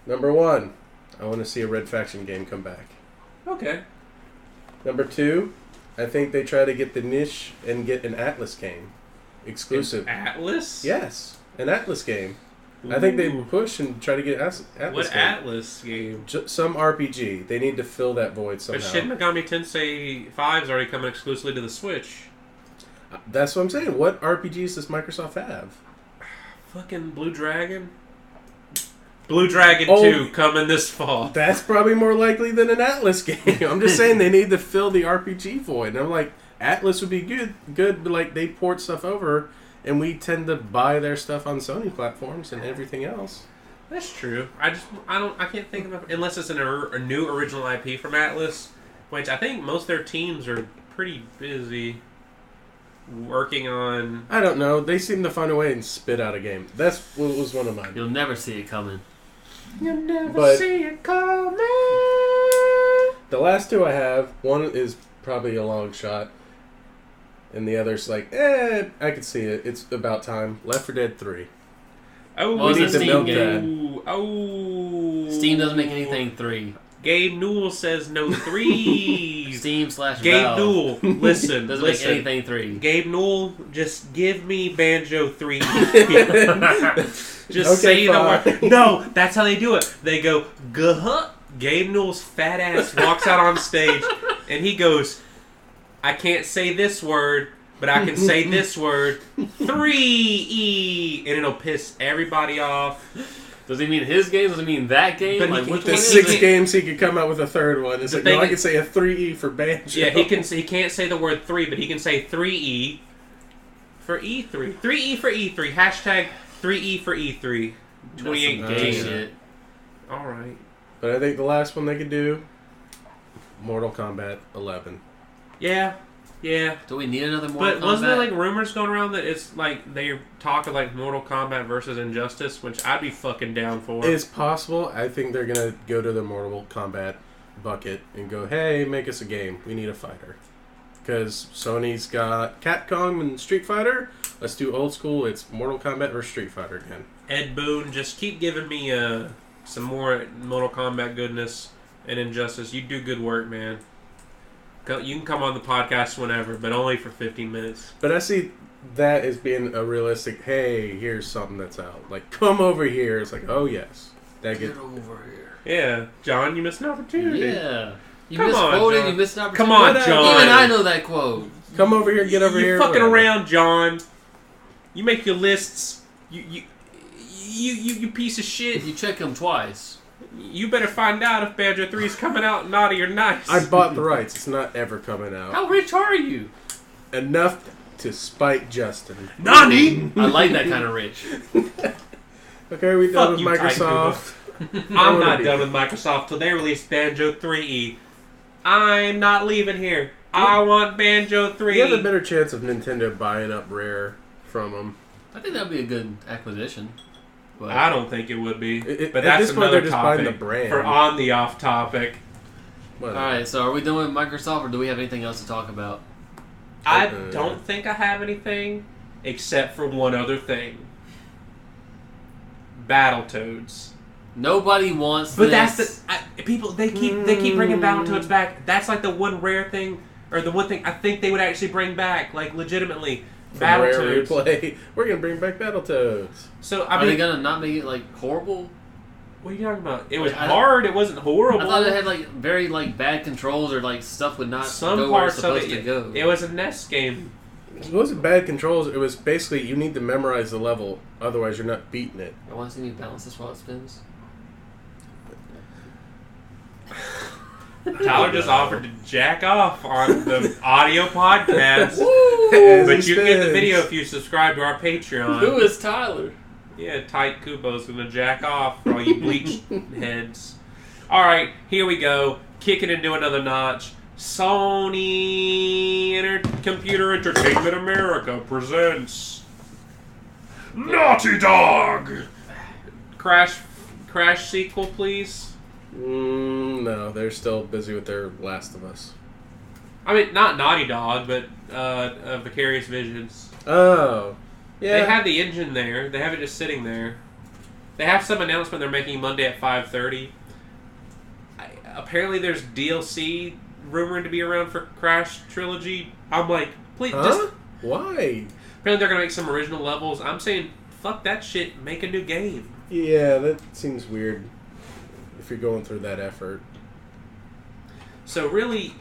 Number 1, I want to see a Red Faction game come back. Okay. Number 2, I think they try to get the niche and get an Atlas game. Exclusive. An Atlas? Yes, an Atlas game. Ooh. I think they push and try to get Atlas what game. Atlas game? Some RPG. They need to fill that void somehow. But Shin Megami Tensei 5 is already coming exclusively to the Switch. That's what I'm saying. What RPGs does Microsoft have? Fucking Blue Dragon? Blue Dragon 2 coming this fall. That's probably more likely than an Atlas game. I'm just saying they need to fill the RPG void. And I'm like, Atlas would be good, but they port stuff over, and we tend to buy their stuff on Sony platforms and everything else. That's true. I can't think of unless it's a new original IP from Atlas, which I think most of their teams are pretty busy working on. I don't know. They seem to find a way and spit out a game. That's what was one of mine. You'll never see it coming. You'll never see it coming. The last 2 I have, one is probably a long shot, and the other's I could see it. It's about time. Left 4 Dead 3. Oh, well, it's a Steam game. Oh. Steam doesn't make anything 3. Gabe Newell says no 3. Steam / Gabe Valve. Newell, listen. Doesn't make anything 3. Gabe Newell, just give me Banjo 3. Just say the word. No, that's how they do it. They go, guh. Gabe Newell's fat ass walks out on stage, and he goes, I can't say this word, but I can say this word. 3E, and it'll piss everybody off. Does he mean his game? Does he mean that game? But like, he- which he- one The is 6 it? games he could come out with a third one. It's The like, no, thing I is- can say a 3E for banjo. Yeah, he can't say the word 3, but he can say 3E for E3. 3E for E3. Hashtag 3E for E3. That's 28 some gay games. shit. Alright. But I think the last one they could do, Mortal Kombat 11. Yeah. Do we need another Mortal But Kombat? wasn't there like rumors going around that it's like they're talking like Mortal Kombat versus Injustice, which I'd be fucking down for. It's possible. I think they're going to go to the Mortal Kombat bucket and go, hey, make us a game. We need a fighter. Because Sony's got Capcom and Street Fighter. Let's do old school. It's Mortal Kombat versus Street Fighter again. Ed Boon, just keep giving me some more Mortal Kombat goodness and Injustice. You do good work, man. You can come on the podcast whenever, but only for 15 minutes. But I see that as being a realistic, hey, here's something that's out. Like, come over here. It's like, oh, yes. That Get gets... over here. Yeah. John, you missed an opportunity. Yeah. You Come on, misquoted, John. you missed an opportunity. Come on, John. Even I know that quote. Come over here, get over you here. fucking whatever. around, John. You make your lists. You piece of shit. You check him twice. You better find out if Banjo 3 is coming out naughty or nice. I bought the rights. It's not ever coming out. How rich are you? Enough to spite Justin. Nani? I like that kind of rich. Okay, we done Fuck with you, Tite Microsoft. I'm not done with Microsoft till they release Banjo 3E. I'm not leaving here. I want Banjo 3. You have a better chance of Nintendo buying up Rare from them. I think that would be a good acquisition. But I don't think it would be. But at that's this point, another they're just topic buying the brand. for on the off topic. Whatever. Alright, so are we done with Microsoft or do we have anything else to talk about? I don't think I have anything except for one other thing. Battletoads. Nobody wants But this. that's the people. They keep bringing Battletoads back. That's like the one rare thing, or the one thing I think they would actually bring back, like legitimately. From Rare Battletoads. Replay. We're gonna bring back Battletoads. So Are I they mean, gonna not make it like horrible? what are you talking about? It was I- hard. It wasn't horrible. I thought it had like very like bad controls or like stuff would not Some go where it's parts of supposed to it. go. It was a NES game. It wasn't bad controls. It was basically you need to memorize the level, otherwise you're not beating it. I want to see me balance this while it spins. Tyler just offered to jack off on the audio podcast. As But he you can get the spins. video if you subscribe to our Patreon. Who is Tyler? Yeah, Tite Kubo's gonna jack off for all you bleach heads. Alright, here we go. Kicking into another notch. Sony Computer Entertainment America presents Naughty Dog! Crash sequel, please? No, they're still busy with their Last of Us. I mean, not Naughty Dog, but Vicarious Visions. Oh, yeah. They have the engine there. They have it just sitting there. They have some announcement they're making Monday at 5:30. Apparently, there's DLC rumored to be around for Crash Trilogy. I'm like, please, just... Why? Apparently, they're going to make some original levels. I'm saying, fuck that shit. Make a new game. Yeah, that seems weird. If you're going through that effort. So, really...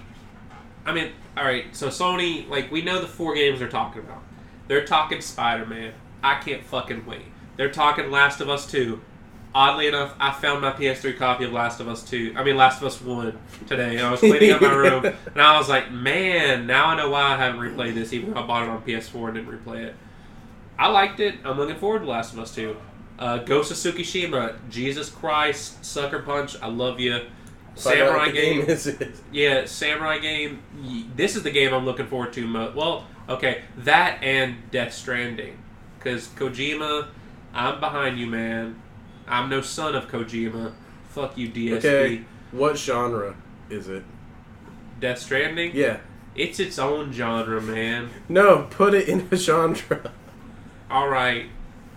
I mean, alright, so Sony, like, we know the 4 games they're talking about. They're talking Spider-Man. I can't fucking wait. They're talking Last of Us 2. Oddly enough, I found my PS3 copy of Last of Us 2. I mean, Last of Us 1 today. I was cleaning up my room, and I was like, man, now I know why I haven't replayed this, even though I bought it on PS4 and didn't replay it. I liked it. I'm looking forward to Last of Us 2. Ghost of Tsukushima. Jesus Christ. Sucker Punch. I love you. Samurai game. Is it? Yeah, Samurai game. This is the game I'm looking forward to most. Well, okay, that and Death Stranding. Because Kojima, I'm behind you, man. I'm no son of Kojima. Fuck you, DSP. Okay, what genre is it? Death Stranding? Yeah. It's its own genre, man. No, put it in a genre. Alright.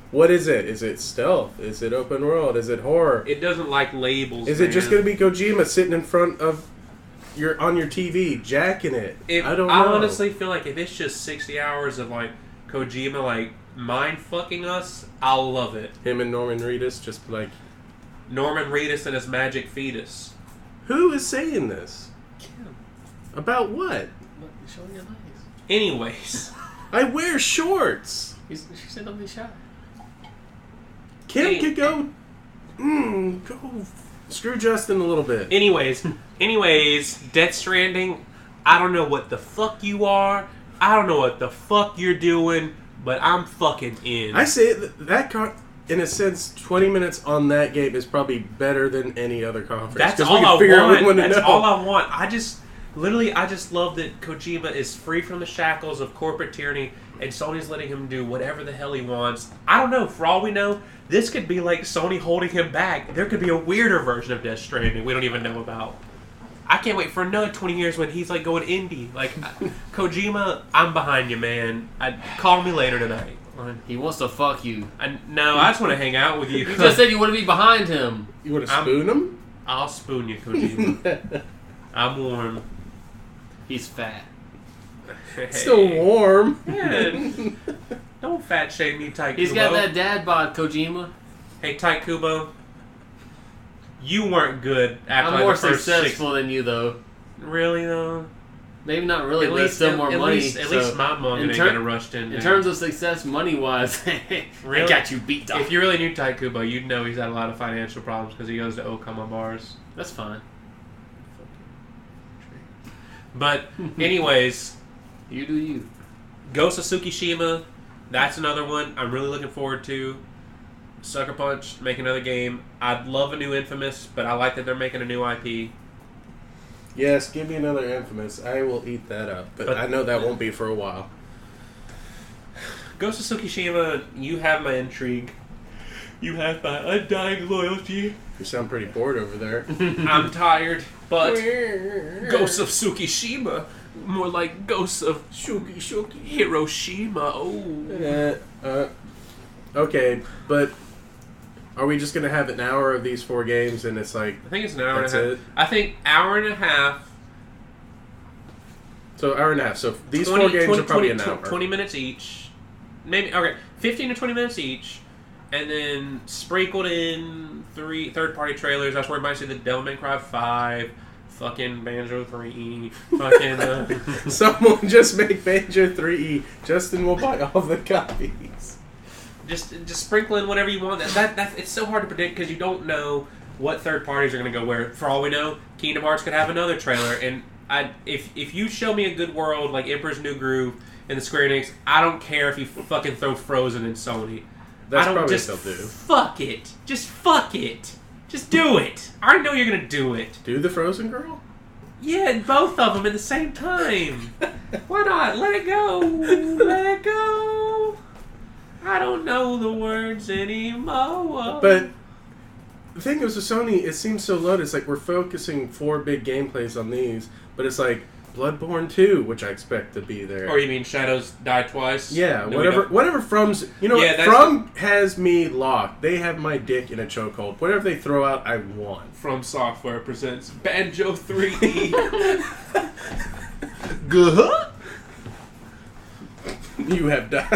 What is it? Is it stealth? Is it open world? Is it horror? It doesn't like labels, Is it just man. going to be Kojima sitting in front of on your TV, jacking it? I don't know. I honestly feel like if it's just 60 hours of, like, Kojima, like, mind-fucking us, I'll love it. Him and Norman Reedus just like... Norman Reedus and his magic fetus. Who is saying this? About what? But you're showing your legs. Anyways. I wear shorts. She said don't be shy. Kim could go screw Justin a little bit. Anyways, Death Stranding, I don't know what the fuck you are. I don't know what the fuck you're doing, but I'm fucking in. I say that in a sense, 20 minutes on that game is probably better than any other conference. That's all I want. That's all I want. I just love that Kojima is free from the shackles of corporate tyranny, and Sony's letting him do whatever the hell he wants. I don't know. For all we know, this could be like Sony holding him back. There could be a weirder version of Death Stranding we don't even know about. I can't wait for another 20 years when he's like going indie. Like, Kojima, I'm behind you, man. Call me later tonight. He wants to fuck you. No, I just want to hang out with you. You just said you want to be behind him. You want to spoon him? I'll spoon you, Kojima. I'm warm. He's fat. Hey. Still warm. Yeah. Don't fat shame me, Tite Kubo. He's got that dad bod, Kojima. Hey, Tite Kubo. You weren't good after I'm more the first successful than you, though. Really, though? Maybe not really, but it's still more money. At least my mom didn't get rushed in. In terms of success, money-wise, really? I got you beat up. If you really knew Tite Kubo, you'd know he's had a lot of financial problems because he goes to Okama bars. That's fine. But, anyways... You do you. Ghost of Tsukushima, that's another one I'm really looking forward to. Sucker Punch, make another game. I'd love a new Infamous, but I like that they're making a new IP. Yes, give me another Infamous. I will eat that up. But I know that won't be for a while. Ghost of Tsukushima, you have my intrigue. You have my undying loyalty. You sound pretty bored over there. I'm tired, but Ghost of Tsukushima, more like Ghost of Hiroshima. Oh. Okay, but are we just going to have an hour of these 4 games and it's like... I think it's an hour and a half. It? I think hour and a half. So hour and a half. So these 4 games are probably an hour. 20 minutes each. Maybe, okay, 15 to 20 minutes each. And then sprinkled in 3 third-party trailers. That's where you might see the Devil May Cry 5, fucking Banjo 3E, fucking... Someone just make Banjo 3E. Justin will buy all the copies. Just sprinkle in whatever you want. That it's so hard to predict because you don't know what third parties are going to go where. For all we know, Kingdom Hearts could have another trailer. And if you show me a good world like Emperor's New Groove and the Square Enix, I don't care if you fucking throw Frozen in Sony. That's I don't probably just what they'll do. Fuck it. Just fuck it. Just do it. I already know you're going to do it. Do the Frozen Girl? Yeah, both of them at the same time. Why not? Let it go. Let it go. I don't know the words anymore. But the thing is with Sony, it seems so loaded. It's like we're focusing 4 big gameplays on these, but it's like Bloodborne 2, which I expect to be there. Or you mean Shadows Die Twice? Yeah, whatever From's... You know what? From has me locked. They have my dick in a chokehold. Whatever they throw out, I want. From Software presents Banjo 3E. Good. You have died.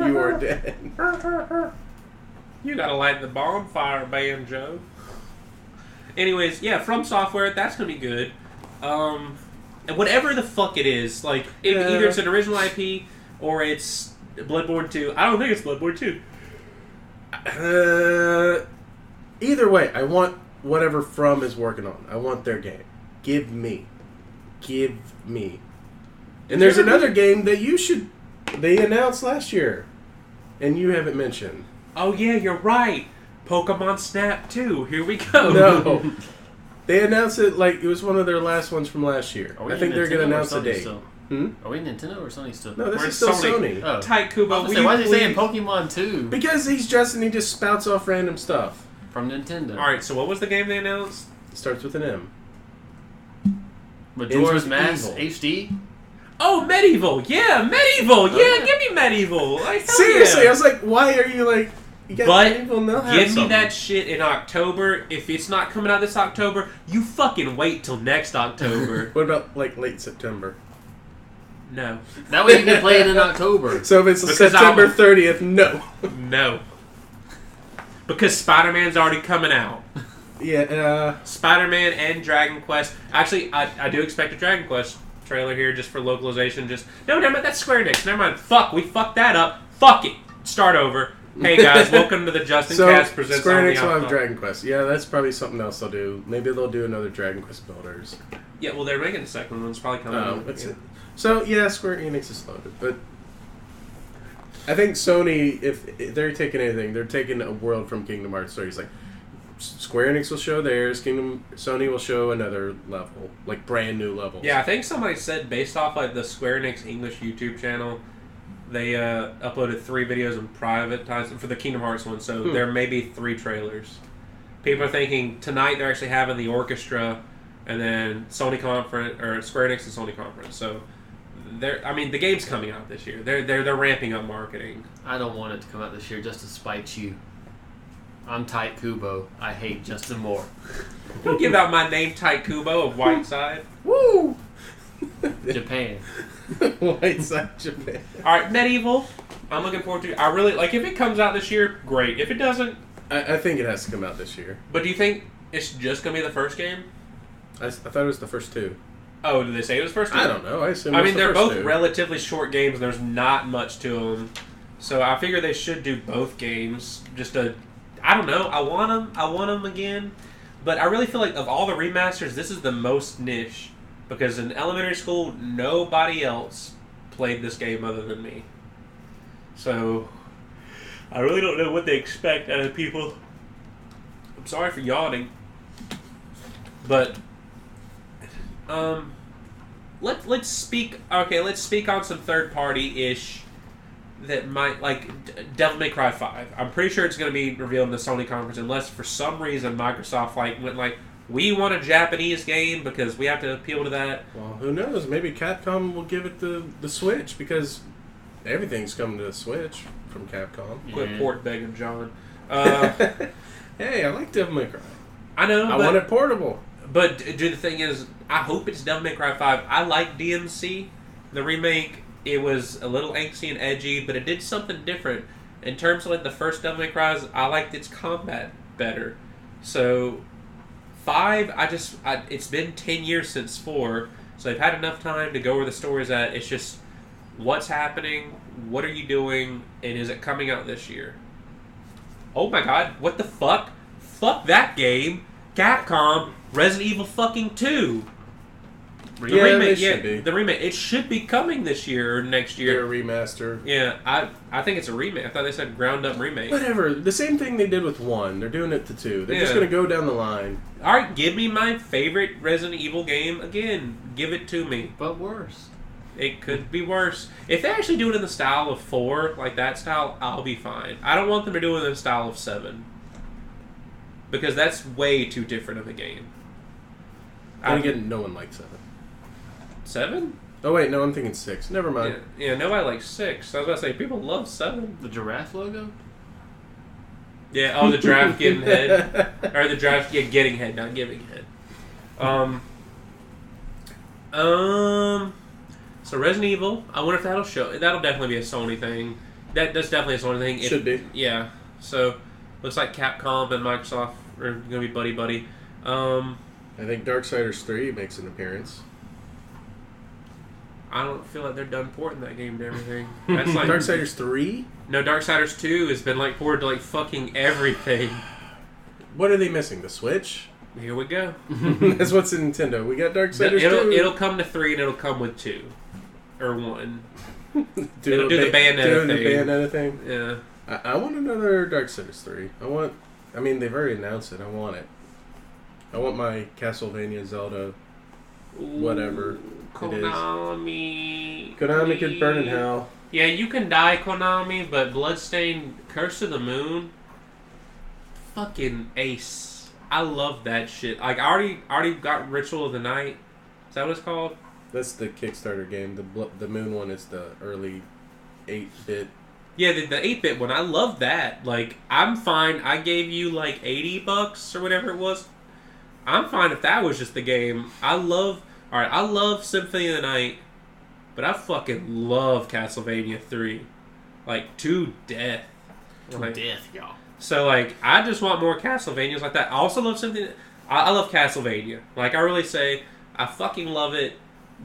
You are dead. You gotta light the bonfire, Banjo. Anyways, yeah, From Software, that's gonna be good. And whatever the fuck it is, like, either it's an original IP or it's Bloodborne 2. I don't think it's Bloodborne 2. Either way, I want whatever From is working on. I want their game. Give me. And there's another game that they announced last year, and you haven't mentioned. Oh yeah, you're right. Pokemon Snap 2. Here we go. No. They announced it like it was one of their last ones from last year. I think they're going to announce a date. Are we Nintendo or Sony still? No, this is still Sony. Oh. Tite Kubo, why is he saying Pokemon 2? Because he's Justin, he just spouts off random stuff. From Nintendo. Alright, so what was the game they announced? It starts with an M. Majora's Mask HD? Oh, Medieval! Yeah, Medieval! Yeah, give me Medieval! Seriously, yeah. I was like, why are you like... You got Medieval? No, give me that shit in October. If it's not coming out this October, you fucking wait till next October. What about like late September? No. That way you can play it in October. So if it's September 30th, no. No. Because Spider-Man's already coming out. Yeah, Spider-Man and Dragon Quest. Actually, I do expect a Dragon Quest trailer here just for localization. No, never mind. That's Square Enix. Never mind. Fuck, we fucked that up. Fuck it. Start over. Hey guys, welcome to the Justin Cast presents. Square Enix will have Dragon Quest. Yeah, that's probably something else they'll do. Maybe they'll do another Dragon Quest Builders. Yeah, well, they're making the second one. It's probably coming out. That's it. So yeah, Square Enix is loaded, but I think Sony, if they're taking anything, they're taking a world from Kingdom Hearts stories. Like Square Enix will show theirs, Sony will show another level, like brand new levels. Yeah, I think somebody said based off like the Square Enix English YouTube channel, they uploaded 3 videos in private times for the Kingdom Hearts one, so there may be 3 trailers. People are thinking tonight they're actually having the orchestra, and then Sony conference or Square Enix and Sony conference. So the game's coming out this year. They're ramping up marketing. I don't want it to come out this year just to spite you. I'm Tite Kubo. I hate Justin Moore. Don't give out my name, Tite Kubo of Whiteside. Woo! Japan. Whiteside, Japan. Alright, Medieval. I'm looking forward to it. I really, like, if it comes out this year, great. If it doesn't... I think it has to come out this year. But do you think it's just going to be the first game? I thought it was the first 2. Oh, did they say it was the first 2? I don't know. I assume they're both relatively short games. There's not much to them. So I figure they should do both games. I don't know. I want them again. But I really feel like of all the remasters, this is the most niche. Because in elementary school, nobody else played this game other than me. So, I really don't know what they expect out of people. I'm sorry for yawning. But, let's speak on some third-party-ish that might, like, Devil May Cry 5. I'm pretty sure it's going to be revealed in the Sony conference, unless for some reason Microsoft, we want a Japanese game because we have to appeal to that. Well, who knows? Maybe Capcom will give it the Switch because everything's coming to the Switch from Capcom. Yeah. Quit port begging, John. Hey, I like Devil May Cry. I know. I want it portable. But the thing is, I hope it's Devil May Cry 5. I like DMC, the remake. It was a little angsty and edgy, but it did something different. In terms of like the first Devil May Cry's, I liked its combat better. So 5, it's been 10 years since 4, so they've had enough time to go where the story's at. It's just, what's happening, what are you doing, and is it coming out this year? Oh my god, what the fuck? Fuck that game. Capcom, Resident Evil fucking 2. The remake. It should be coming this year or next year. Their remaster. Yeah, I think it's a remake. I thought they said ground up remake. Whatever. The same thing they did with 1. They're doing it to 2. They're just going to go down the line. Alright, give me my favorite Resident Evil game again. Give it to me. But worse. It could be worse. If they actually do it in the style of 4, like that style, I'll be fine. I don't want them to do it in the style of 7. Because that's way too different of a game. Again, no one likes 7. 7? Oh wait, no, I'm thinking 6. Never mind. Yeah, nobody likes 6. I was about to say, people love 7. The giraffe logo? Yeah, the giraffe getting head. Or the giraffe getting head, not giving head. So Resident Evil, I wonder if that'll show. That'll definitely be a Sony thing. That's definitely a Sony thing. Should be. Yeah. So, looks like Capcom and Microsoft are going to be buddy-buddy. I think Darksiders 3 makes an appearance. I don't feel like they're done porting that game to everything. That's like Darksiders 3? No, Darksiders 2 has been like ported to like fucking everything. What are they missing? The Switch? Here we go. That's what's in Nintendo. We got Darksiders 2. It'll come to 3 and it'll come with 2. Or 1. It'll do the Bayonetta thing. Yeah. I want another Darksiders 3. I mean, they've already announced it. I want it. I want my Castlevania, Zelda, whatever. Konami. Konami could burn in hell. Yeah, you can die, Konami, but Bloodstained Curse of the Moon, fucking ace. I love that shit. Like, I already got Ritual of the Night. Is that what it's called? That's the Kickstarter game. The Moon one is the early 8-bit. Yeah, the 8-bit one. I love that. Like, I'm fine. I gave you like $80 or whatever it was. I'm fine if that was just the game. I love Symphony of the Night, but I fucking love Castlevania 3. Like, to death. Y'all. So, like, I just want more Castlevanias like that. I also love Symphony. I love Castlevania. Like, I really say, I fucking love it.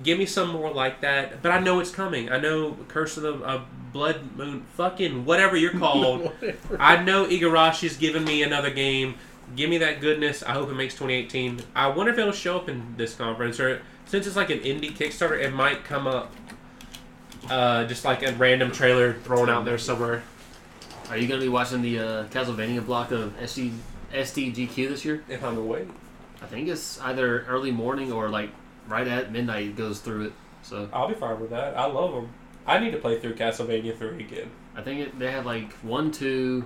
Give me some more like that. But I know it's coming. I know Curse of the Blood Moon, fucking whatever you're called. I know Igarashi's giving me another game. Give me that goodness. I hope it makes 2018. I wonder if it'll show up in this conference. Or since it's like an indie Kickstarter, it might come up just like a random trailer thrown out there somewhere. Are you going to be watching the Castlevania block of SDGQ this year? If I'm awake. I think it's either early morning or like right at midnight it goes through it. So I'll be fine with that. I love them. I need to play through Castlevania 3 again. I think they have like 1, 2,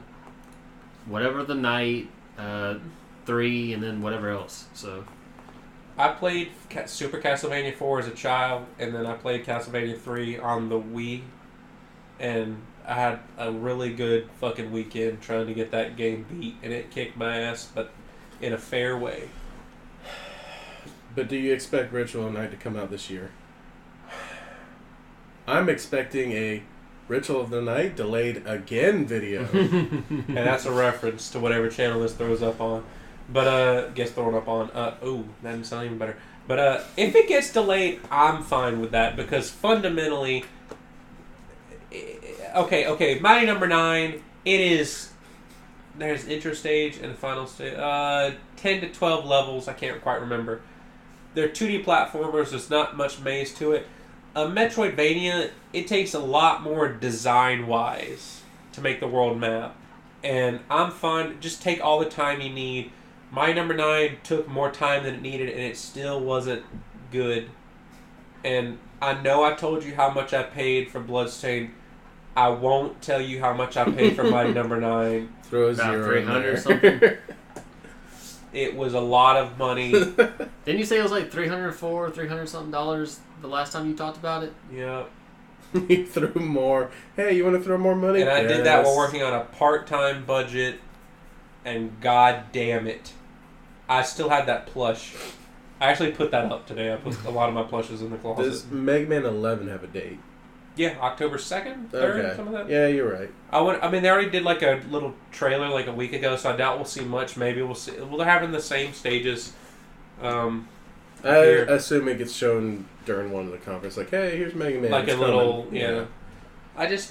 whatever the night, 3, and then whatever else. So I played Super Castlevania 4 as a child, and then I played Castlevania 3 on the Wii, and I had a really good fucking weekend trying to get that game beat, and it kicked my ass, but in a fair way. But do you expect Ritual of the Night to come out this year? I'm expecting a Ritual of the Night delayed again video. And that's a reference to whatever channel this throws up on. But, gets thrown up on. That doesn't sound even better. But, if it gets delayed, I'm fine with that because fundamentally... Okay, Mighty Number 9, it is... There's intro stage and final stage. 10 to 12 levels, I can't quite remember. They're 2D platformers, there's not much maze to it. A Metroidvania, it takes a lot more design-wise to make the world map. And I'm fine, just take all the time you need. My number 9 took more time than it needed, and it still wasn't good. And I know I told you how much I paid for Bloodstained. I won't tell you how much I paid for my number 9. Throw a about zero 300 or in something. there. It was a lot of money. Didn't you say it was like $300 something the last time you talked about it? Yeah. You threw more. Hey, you want to throw more money? And I did that while working on a part-time budget, and god damn it, I still had that plush. I actually put that up today. I put a lot of my plushes in the closet. Does Mega Man 11 have a date? Yeah, October 2nd, 3rd, Okay. something like that. Yeah, you're right. I mean, they already did like a little trailer like a week ago, so I doubt we'll see much. Maybe we'll see. Well, they're having the same stages. I Here. assume it gets shown during one of the conferences. Like, hey, here's Mega Man. Like It's a little, coming. yeah.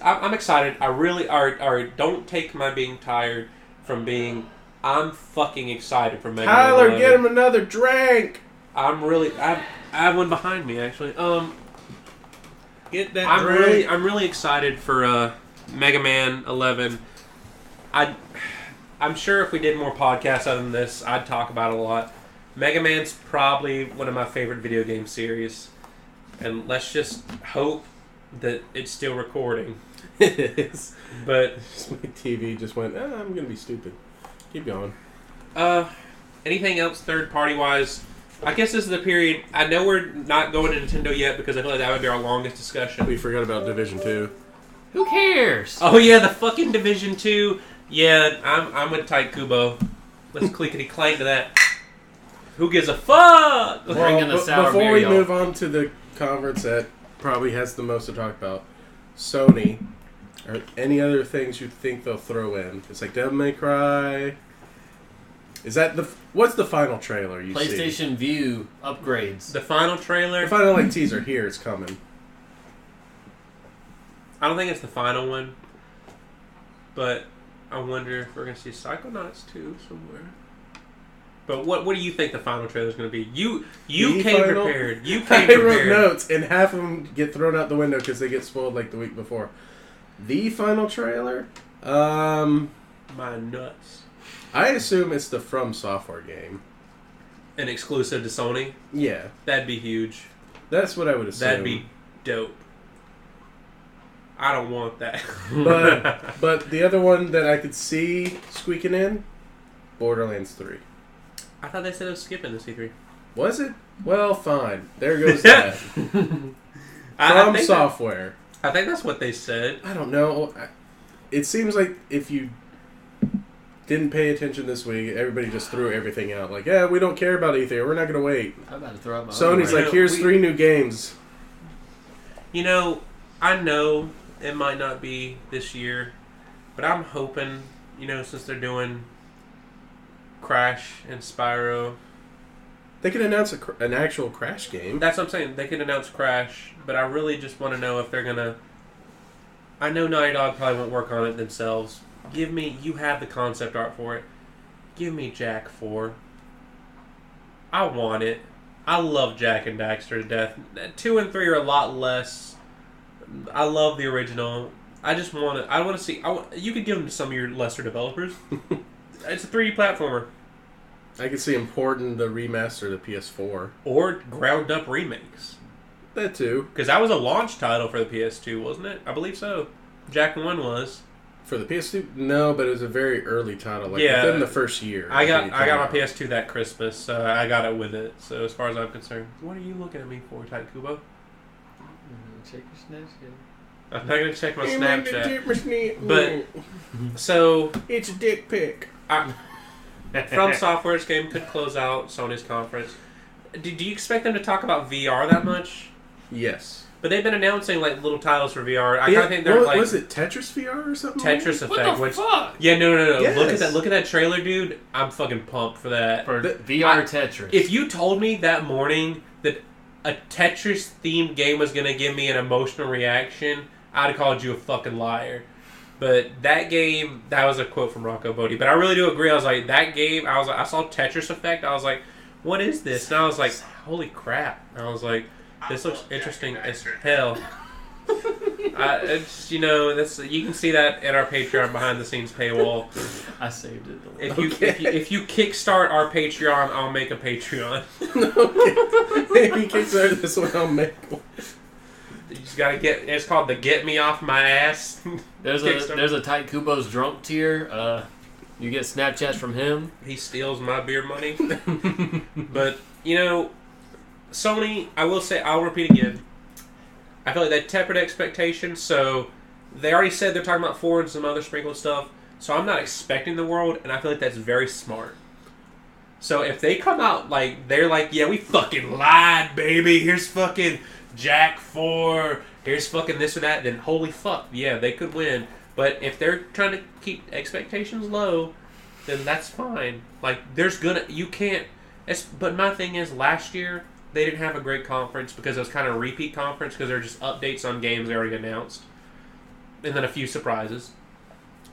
I'm excited. I really are. Don't take my being tired from being. I'm fucking excited for Mega Man Tyler, 11. get him another drink. I have one behind me actually. Get that I'm drink. really excited for Mega Man 11. I'm sure if we did more podcasts other than this, I'd talk about it a lot. Mega Man's probably one of my favorite video game series, and let's just hope that it's still recording. It is. But My TV just went, I'm going to be stupid. Keep going. anything else third party wise? I guess this is the period. I know we're not going to Nintendo yet because I feel like that would be our longest discussion. We forgot about Division 2. Who cares? Oh yeah, the fucking Division 2. Yeah, I'm with Tite Kubo. Let's clickety clank to that. Who gives a fuck? Bringing the sour before beer, we y'all. move on to the conference that probably has the most to talk about, Sony, or any other things you think they'll throw in? It's like Devil May Cry. Is that what's the final trailer you see? PlayStation View upgrades. The final trailer. The final teaser here. It's coming. I don't think it's the final one, but I wonder if we're gonna see Psychonauts 2 somewhere. But what do you think the final trailer is going to be? You The came final- prepared. You I came wrote prepared. notes, and half of them get thrown out the window because they get spoiled like the week before. The final trailer? My nuts. I assume it's the From Software game. An exclusive to Sony. Yeah, That'd be huge. that's what I would assume. That'd be dope. I don't want that. But the other one that I could see squeaking in, Borderlands 3. I thought they said it was skipping the C3. Was it? Well, fine. There goes that. I From think Software. I think that's what they said. I don't know. It seems like if you didn't pay attention this week, everybody just threw everything out. Like, yeah, we don't care about E3. We're not going to wait. I'm about to throw out my Sony's underwear. like, here's 3 new games. You know, I know it might not be this year, but I'm hoping, since they're doing Crash and Spyro, They could announce an actual Crash game. That's what I'm saying. They could announce Crash, but I really just want to know if they're gonna. I know Naughty Dog probably won't work on it themselves. You have the concept art for it. Give me Jak 4. I want it. I love Jak and Daxter to death. 2 and 3 are a lot less. I love the original. I just want to. I want to see. You could give them to some of your lesser developers. It's a 3D platformer. I could see importing the remaster to PS4 or ground up remakes. That too, because that was a launch title for the PS2, wasn't it? I believe so. Jak 1 was. For the PS2, no, but it was a very early title, within the first year. I got my PS2 that Christmas, so I got it with it. So as far as I'm concerned, what are you looking at me for, Tite Kubo? Check your Snapchat. I'm not gonna check my Snapchat. But so it's a dick pic. From Software's game could close out Sony's conference. Do you expect them to talk about VR that much? Yes. But they've been announcing little titles for VR. I kind of think they're was it Tetris VR or something? Tetris Effect. What the fuck? Yeah, no. Yes. Look at that trailer, dude. I'm fucking pumped for that. For VR Tetris. If you told me that morning that a Tetris themed game was gonna give me an emotional reaction, I'd have called you a fucking liar. But that game, that was a quote from Rocco Bodie. But I really do agree. I was like, that game. I saw Tetris Effect. I was like, what is this? And I was like, holy crap. And I was like, this looks interesting as hell. It's, that's you can see that at our Patreon behind the scenes paywall. I saved it. If you kickstart our Patreon, I'll make a Patreon. Okay. If you kickstart this one, I'll make one. You just gotta get. It's called the "Get Me Off My Ass." There's a Tite Kubo's drunk tier. You get Snapchats from him. He steals my beer money. But Sony, I will say, I'll repeat again. I feel like they tempered expectations. So they already said they're talking about 4 and some other sprinkled stuff. So I'm not expecting the world, and I feel like that's very smart. So if they come out they're like, yeah, we fucking lied, baby. Here's fucking Jak 4. Here's fucking this or that. Then holy fuck, yeah, they could win. But if they're trying to keep expectations low, then that's fine. You can't. But my thing is, last year they didn't have a great conference because it was kind of a repeat conference because they're just updates on games they already announced, and then a few surprises.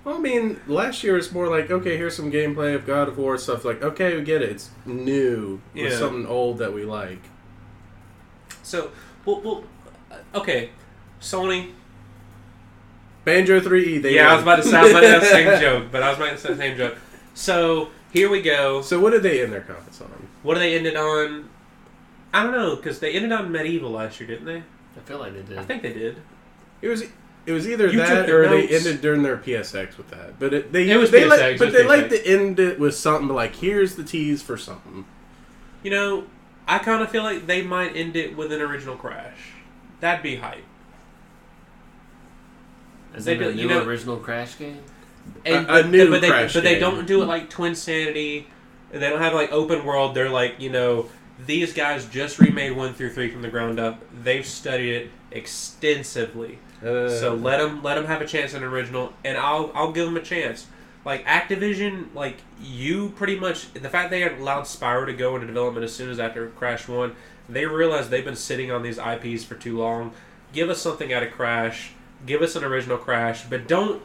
Well, I mean, last year was more like, okay, here's some gameplay of God of War stuff. Okay, we get it. It's new. Yeah. It's something old that we like. So, well, okay, Sony. Banjo 3E. I was about to say the same joke, but I was about to say the same joke. So, here we go. So, what did they end their conference on? What did they end it on? I don't know, because they ended on Medieval last year, didn't they? I feel like they did. I think they did. It was either that or they ended during their PSX with that. But they like to end it with something like, here's the tease for something. I kind of feel like they might end it with an original Crash. That'd be hype. Is it a new original Crash game? A new Crash game. But they don't do it like Twin Sanity. They don't have open world. They're these guys just remade 1 through 3 from the ground up. They've studied it extensively. So let them have a chance in original, and I'll give them a chance. Activision, you pretty much, the fact they allowed Spyro to go into development as soon as after Crash 1, they realized they've been sitting on these IPs for too long. Give us something out of Crash. Give us an original Crash, but don't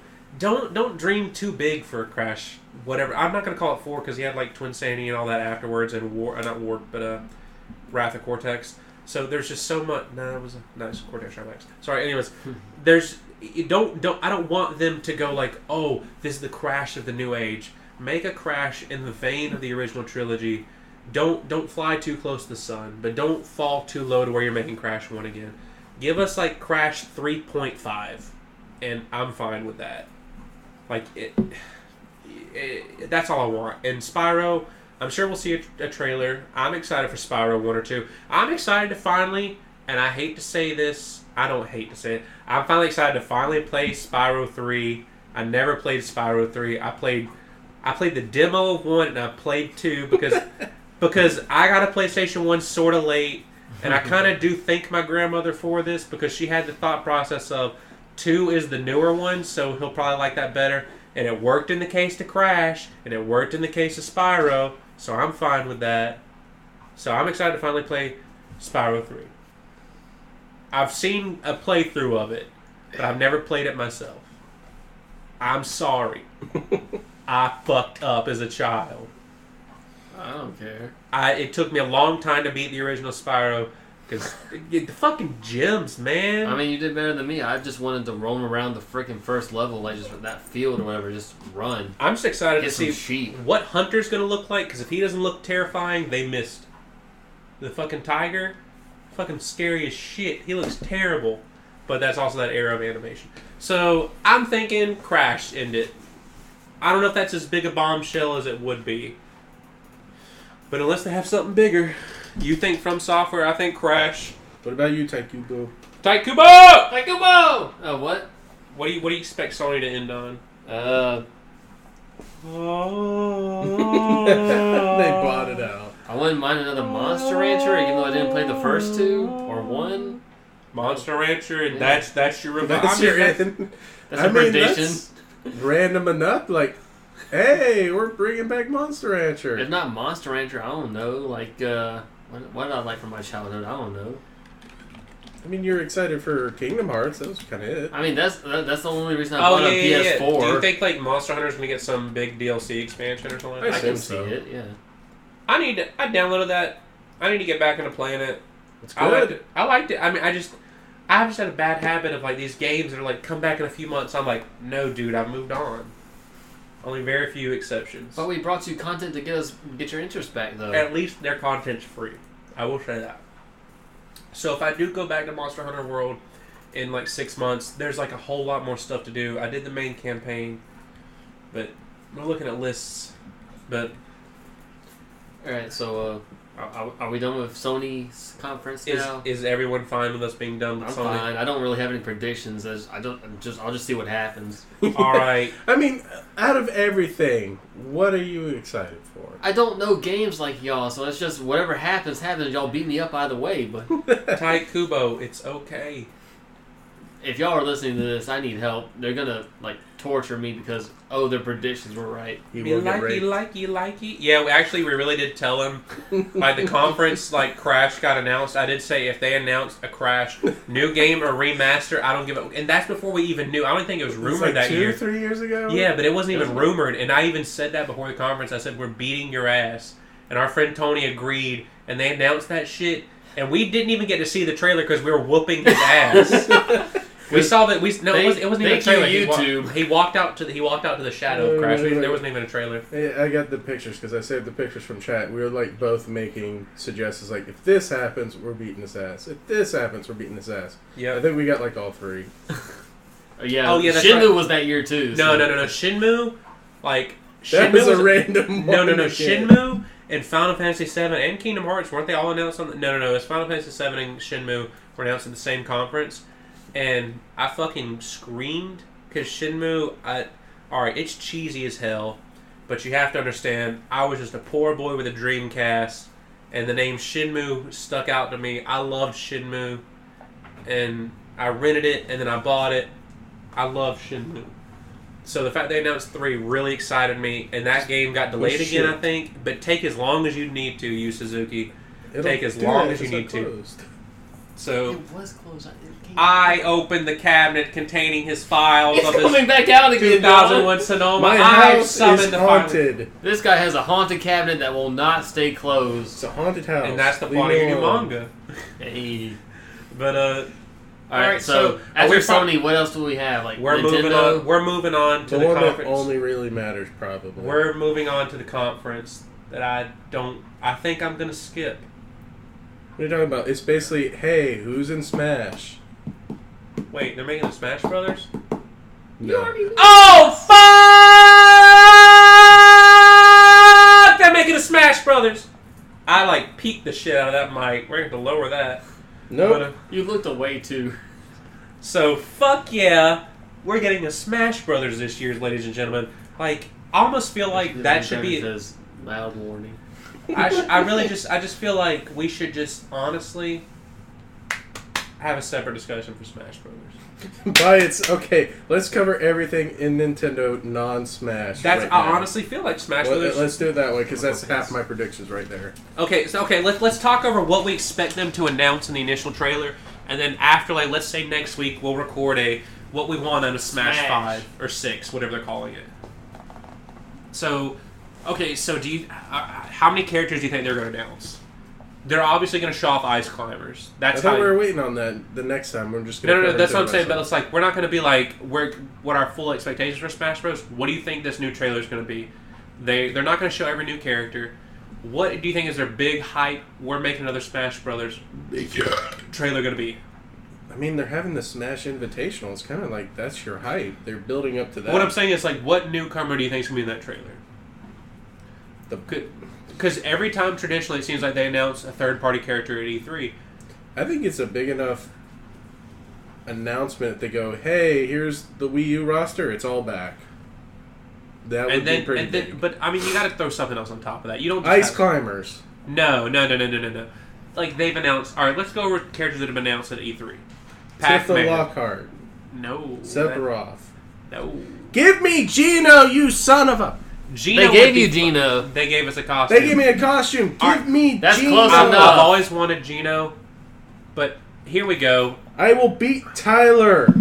dream too big for a Crash. Whatever. I'm not gonna call it 4 because he had Twin Sanity and all that afterwards, and Wrath of Cortex. So there's just so much. No, it was a nice Cortex Max. Sorry. Anyways, I don't want them to go oh, this is the Crash of the new age. Make a Crash in the vein of the original trilogy. Don't fly too close to the sun, but don't fall too low to where you're making Crash 1 again. Give us Crash 3.5, and I'm fine with that. That's all I want. And Spyro, I'm sure we'll see a trailer. I'm excited for Spyro 1 or 2. I'm excited to finally, and I hate to say this, I don't hate to say it, I'm finally excited to finally play Spyro 3. I never played Spyro 3. I played the demo of 1 and I played 2 because I got a PlayStation 1 sort of late, and I kind of do thank my grandmother for this because she had the thought process of 2 is the newer one, so he'll probably like that better. And it worked in the case of Crash, and it worked in the case of Spyro, so I'm fine with that. So I'm excited to finally play Spyro 3. I've seen a playthrough of it, but I've never played it myself. I'm sorry. I fucked up as a child. I don't care. It took me a long time to beat the original Spyro because the fucking gems, man. I mean, you did better than me. I just wanted to roam around the freaking first level, like just that field or whatever, just run. I'm just excited Get to see sheep. what Hunter's gonna look like because if he doesn't look terrifying, they missed. The fucking tiger, fucking scary as shit. He looks terrible, but that's also that era of animation. So I'm thinking Crash end it. I don't know if that's as big a bombshell as it would be. But unless they have something bigger, you think From Software, I think Crash. What about you, Tite Kubo? Tite Kubo! Tite Kubo! Oh, what? What do you expect Sony to end on? They bought it out. I wouldn't mind another Monster Rancher, even though I didn't play the first two or one. Monster Rancher, and that's your revival. That's your end. That's a prediction. That's random enough. Like, hey, we're bringing back Monster Rancher. If not Monster Rancher, I don't know. Like, what did I like from my childhood? I don't know. I mean, you're excited for Kingdom Hearts. That was kind of it. I mean, that's the only reason I bought a PS4. Do you think like Monster Hunter's gonna get some big DLC expansion or something? I I can so. see it. Yeah. I downloaded that. I need to get back into playing it. It's good. I liked it. I mean, I've just had a bad habit of like these games that are like come back in a few months. I'm like, no, dude, I've moved on. Only very few exceptions. But we brought you content to get your interest back, though. At least their content's free. I will say that. So if I do go back to Monster Hunter World in like 6 months, there's like a whole lot more stuff to do. I did the main campaign, but we're looking at lists. But Alright, so are we done with Sony's conference now? is everyone fine with us being done with I'm Sony? fine. I don't really have any predictions. I'll just see what happens. All right. I mean, out of everything, what are you excited for? I don't know games like y'all, so it's just whatever happens. Y'all beat me up either way. But Tite Kubo, it's okay. if y'all are listening to this, I need help. They're gonna like torture me because their predictions were right. He will get raped. Likey. Yeah, we really did tell him by the conference. Like Crash got announced. I did say if they announced a Crash new game or remaster, I don't give a. And that's before we even knew. I don't think it was rumored that year. 2 or 3 years ago. Yeah, but it wasn't even rumored. And I even said that before the conference. I said we're beating your ass, and our friend Tony agreed. And they announced that shit, and we didn't even get to see the trailer because we were whooping his ass. We saw that. It wasn't even a trailer. YouTube. He walked out to the shadow of Crash. There wasn't even a trailer. Hey, I got the pictures because I saved the pictures from chat. We were like both making suggestions like, if this happens, we're beating his ass. If this happens, we're beating his ass. Yeah, I think we got like all three. Yeah. Oh yeah, that's Shinmu right. was that year too. No. So. Shinmu, like That Shinmu was a random one. No. Shinmu and Final Fantasy VII and Kingdom Hearts, weren't they all announced on? No. It's Final Fantasy VII and Shinmu were announced at the same conference. And I fucking screamed because Shinmu, alright, it's cheesy as hell, but you have to understand, I was just a poor boy with a Dreamcast, and the name Shinmu stuck out to me. I loved Shinmu, and I rented it, and then I bought it. I love Shinmu. So the fact they announced 3 really excited me, and that game got delayed again, I think, but take as long as you need to, Yu Suzuki. Take as long as you need to. So It was closed. I opened the cabinet containing his files It's of his coming back out again. 2001 Sonoma. My I've house summoned is the file. haunted. This guy has a haunted cabinet that will not stay closed. It's a haunted house. And that's the Leave plot of me your new alone. manga. Hey. But Alright, so after Sony, what else do we have? Like we're Nintendo? moving on to The the one that conference. only really matters, probably. We're moving on to the conference that I think I'm gonna skip. What are you talking about? It's basically, hey, who's in Smash? Wait, they're making the Smash Brothers? No. Oh fuck! They're making the Smash Brothers. I peeked the shit out of that mic. We're going to lower that. Nope. You looked away too. So fuck yeah, we're getting a Smash Brothers this year, ladies and gentlemen. I almost feel like that should be. Says loud warning. I just feel like we should just honestly have a separate discussion for Smash Brothers. Okay, let's cover everything in Nintendo non-Smash. I honestly feel like Smash Brothers. Let's do it that way because that's half my predictions right there. Okay, let's talk over what we expect them to announce in the initial trailer, and then after, like, let's say next week we'll record what we want on a Smash 5 or 6, whatever they're calling it. So, do you how many characters do you think they're going to announce? They're obviously going to show off Ice Climbers. I thought we were waiting on that the next time. We're just going to... No, that's what I'm saying. But it's like, we're not going to be like, what our full expectations for Smash Bros. What do you think this new trailer is going to be? They're not going to show every new character. What do you think is their big hype? We're making another Smash Brothers trailer going to be? I mean, they're having the Smash Invitational. It's kind of like, that's your hype. They're building up to that. What I'm saying is, like, what newcomer do you think is going to be in that trailer? Because every time, traditionally, it seems like they announce a third-party character at E3. I think it's a big enough announcement. They go, hey, here's the Wii U roster. It's all back. That would be pretty big. But, I mean, you got to throw something else on top of that. You don't just Ice Climbers. No. Like, they've announced... All right, let's go over characters that have been announced at E3. Tifa Lockhart. No. Sephiroth. No. Give me Gino, you son of a... Gino they gave you Gino. They gave us a costume. They gave me a costume. Give me that's Gino. Close enough. I've always wanted Gino, but here we go. I will beat Tyler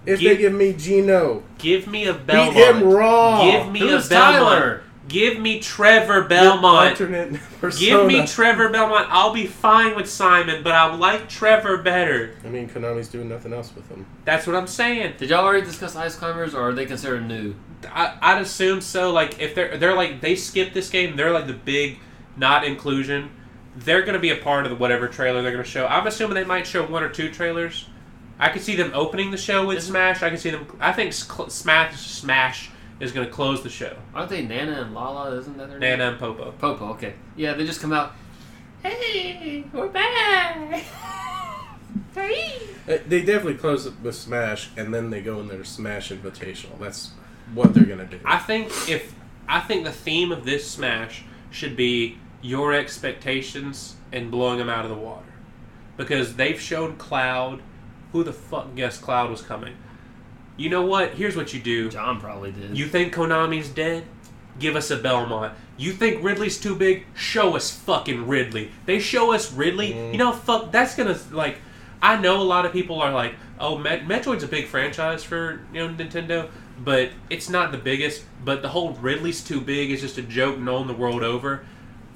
if they give me Gino. Give me a Belmont. Beat him raw. Give me a Belmont. Tyler? Give me Trevor Belmont. Give me Trevor Belmont. I'll be fine with Simon, but I like Trevor better. I mean, Konami's doing nothing else with him. That's what I'm saying. Did y'all already discuss Ice Climbers, or are they considered new? I'd assume so. Like, if they're like, they skipped this game, they're like the big not inclusion. They're going to be a part of the whatever trailer they're going to show. I'm assuming they might show 1 or 2 trailers. I could see them opening the show with Smash. I can see them. I think Smash is going to close the show. Aren't they Nana and Lala? Isn't that their name? Nana and Popo. Popo, okay. Yeah, they just come out. Hey, we're back. Hey. They definitely close it with Smash, and then they go in their Smash Invitational. That's what they're going to do. I think the theme of this Smash should be your expectations and blowing them out of the water. Because they've shown Cloud. Who the fuck guessed Cloud was coming? You know what? Here's what you do. John probably did. You think Konami's dead? Give us a Belmont. You think Ridley's too big? Show us fucking Ridley. They show us Ridley. You know, fuck, that's gonna, like... I know a lot of people are like, oh, Metroid's a big franchise for, Nintendo, but it's not the biggest. But the whole Ridley's too big is just a joke known the world over.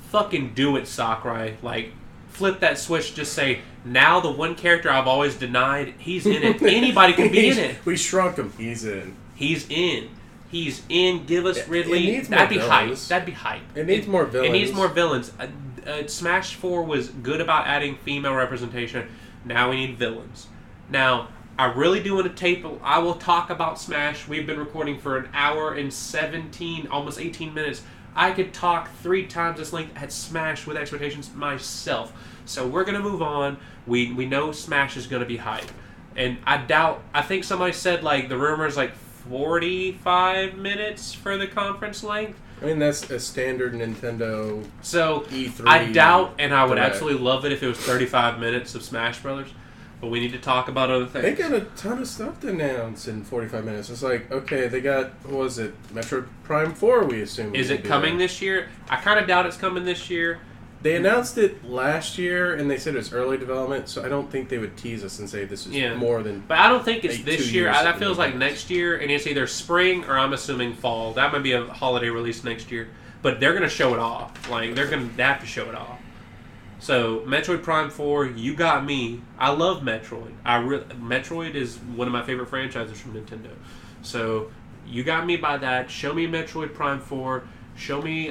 Fucking do it, Sakurai. Like, flip that switch. Just say, now the one character I've always denied, he's in it. Anybody can be in it. We shrunk him. He's in. He's in. He's in. Give us Ridley. That'd be hype. That'd be hype. It needs more villains. It needs more villains. Smash 4 was good about adding female representation. Now we need villains. Now, I really do want to tape... I will talk about Smash. We've been recording for an hour and 17, almost 18 minutes. I could talk 3 times this length at Smash with expectations myself. So we're going to move on. We know Smash is going to be hype. And I think somebody said, like, the rumor is like 45 minutes for the conference length. I mean, that's a standard Nintendo E3. I doubt, and I would absolutely love it if it was 35 minutes of Smash Brothers, but we need to talk about other things. They got a ton of stuff to announce in 45 minutes. It's like, okay, they got, what was it, Metroid Prime 4, we assume. Is it coming this year? I kind of doubt it's coming this year. They announced it last year, and they said it was early development, so I don't think they would tease us and say this is more than... But I don't think it's this year. That feels like next year, and it's either spring or I'm assuming fall. That might be a holiday release next year. But they're going to show it off. Like, they have to show it off. So, Metroid Prime 4, you got me. I love Metroid. Metroid is one of my favorite franchises from Nintendo. So, you got me by that. Show me Metroid Prime 4. Show me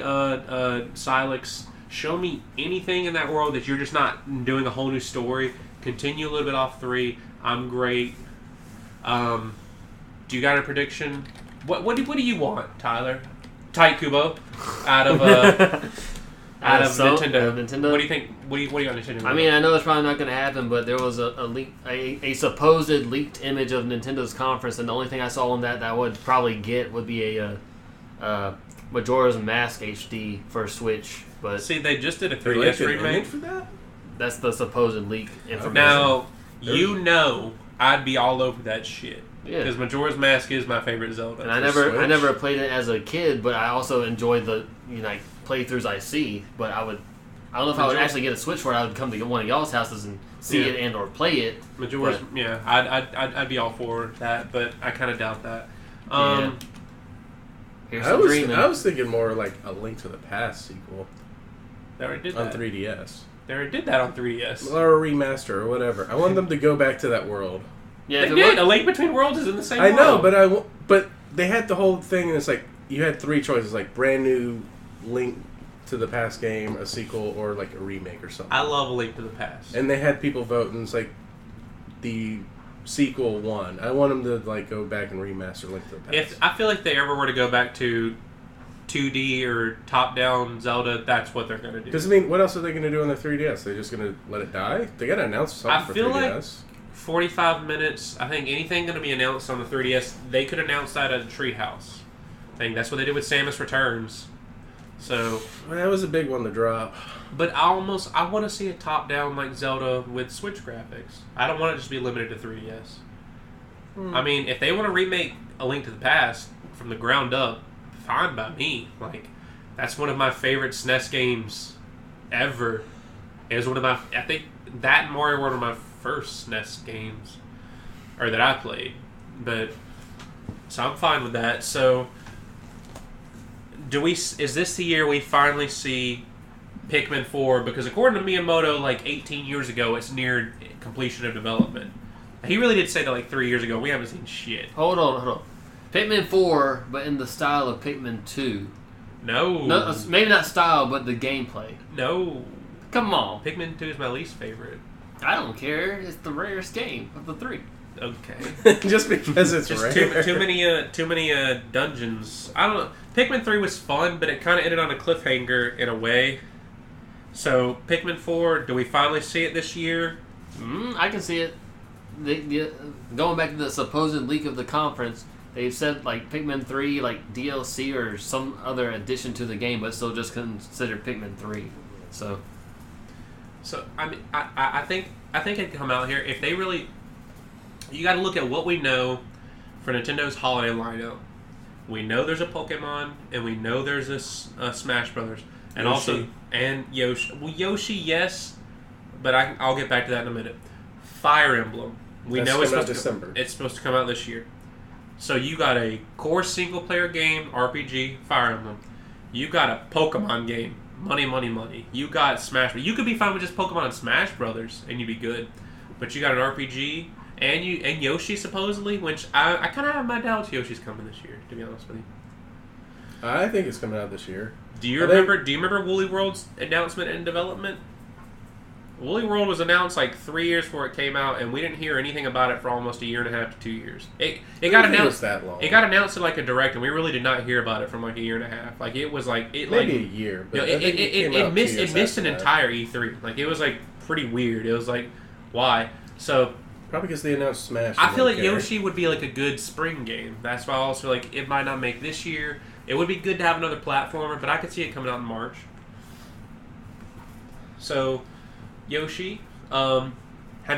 Silex. Show me anything in that world that you're just not doing a whole new story. Continue a little bit off 3. I'm great. Do you got a prediction? What do you want, Tyler? Tite Kubo out of Nintendo. What do you think? What do you got Nintendo? I mean, I know it's probably not going to happen, but there was a supposed leaked image of Nintendo's conference, and the only thing I saw on that I would probably get would be a Majora's Mask HD for Switch. But see, they just did a 3DS remake for that. That's the supposed leak information. Now, you know I'd be all over that shit. Yeah. Because Majora's Mask is my favorite Zelda. And I never played it as a kid, but I also enjoyed the playthroughs I see. But I don't know if I would actually get a Switch for it. I would come to one of y'all's houses and see it and or play it. Majora's, I'd be all for that, but I kind of doubt that. I was thinking more like a Link to the Past sequel. They already did on that. 3DS. They already did that on 3DS. Or a remaster or whatever. I want them to go back to that world. Yeah, they did. A Link Between Worlds is in the same world. I know, but they had the whole thing, and it's like you had 3 choices, like brand new Link to the Past game, a sequel, or like a remake or something. I love A Link to the Past. And they had people vote, and it's like the sequel won. I want them to like go back and remaster Link to the Past. If I feel like they ever were to go back to 2D or top-down Zelda, that's what they're going to do. Because, I mean, what else are they going to do on the 3DS? They're just going to let it die? They got to announce something for 3DS. I feel like 45 minutes, I think anything going to be announced on the 3DS, they could announce that at a Treehouse. I think that's what they did with Samus Returns. So, well, that was a big one to drop. But I want to see a top-down like Zelda with Switch graphics. I don't want it just to be limited to 3DS. I mean, if they want to remake A Link to the Past from the ground up, fine by me. Like, that's one of my favorite SNES games ever. It was one of my, I think that and Mario World were my first SNES games, or that I played. But so I'm fine with that. So, is this the year we finally see Pikmin 4? Because according to Miyamoto, like 18 years ago, it's near completion of development. He really did say that like 3 years ago. We haven't seen shit. Hold on. Pikmin 4, but in the style of Pikmin 2. No, maybe not style, but the gameplay. No. Come on. Pikmin 2 is my least favorite. I don't care. It's the rarest game of the 3. Okay. Just because it's just rare. Too many dungeons. I don't know. Pikmin 3 was fun, but it kind of ended on a cliffhanger in a way. So, Pikmin 4, do we finally see it this year? I can see it. Going back to the supposed leak of the conference, they've said like Pikmin 3, like DLC or some other addition to the game, but still just considered Pikmin 3. So I mean, I think it'd come out here if they really. You got to look at what we know for Nintendo's holiday lineup. We know there's a Pokemon, and we know there's a Smash Brothers, and Yoshi. also Yoshi. Well, Yoshi, yes, but I'll get back to that in a minute. Fire Emblem. We know it's supposed to come out this year. So you got a core single player game, RPG, Fire Emblem. You got a Pokemon game, money. You got Smash. You could be fine with just Pokemon and Smash Brothers, and you'd be good. But you got an RPG, and Yoshi supposedly, which I kind of have my doubts Yoshi's coming this year, to be honest with you. I think it's coming out this year. Do you remember Woolly World's announcement and development? Woolly World was announced like 3 years before it came out, and we didn't hear anything about it for almost 1.5 to 2 years. It got announced that long. It got announced in like a direct, and we really did not hear about it from like 1.5 years. Like it was like maybe a year, but it missed an entire E3. Like it was like pretty weird. It was like why? So probably because they announced Smash. I feel like Yoshi would be like a good spring game. That's why I also like it might not make this year. It would be good to have another platformer, but I could see it coming out in March. So. Yoshi, have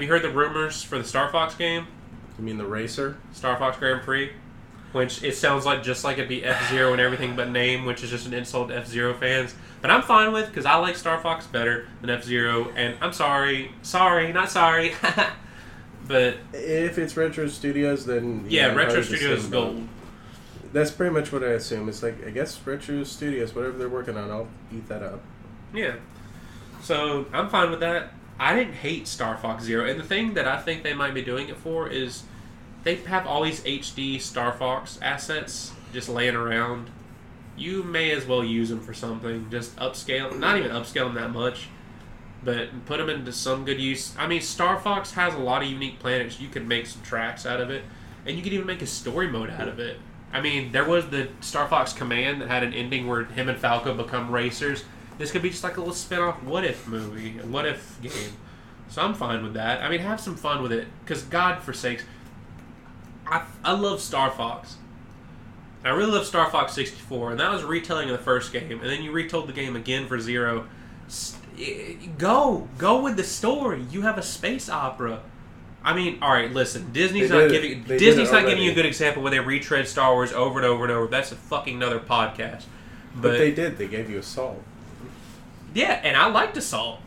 you heard the rumors for the Star Fox game? You mean the racer? Star Fox Grand Prix? Which it sounds like just like it'd be F-Zero and everything but name, which is just an insult to F-Zero fans. But I'm fine with, because I like Star Fox better than F-Zero, and I'm sorry, not sorry. But if it's Retro Studios, then yeah, Retro Studios is gold. That's pretty much what I assume. It's like, I guess Retro Studios, whatever they're working on, I'll eat that up. Yeah. So, I'm fine with that. I didn't hate Star Fox Zero. And the thing that I think they might be doing it for is they have all these HD Star Fox assets just laying around. You may as well use them for something. Just upscale. Not even upscale them that much. But put them into some good use. I mean, Star Fox has a lot of unique planets. You could make some tracks out of it. And you could even make a story mode out of it. I mean, there was the Star Fox Command that had an ending where him and Falco become racers. This could be just like a little spin-off what-if movie, a what-if game. So I'm fine with that. I mean, have some fun with it. Because, God forsakes, I love Star Fox. I really love Star Fox 64, and that was retelling of the first game. And then you retold the game again for Zero. Go with the story. You have a space opera. I mean, all right, listen. Disney's They not did giving it Disney's not giving already. you a good example when they retread Star Wars over and over and over. That's a fucking another podcast. But they did. They gave you Assault. Yeah, and I liked Assault.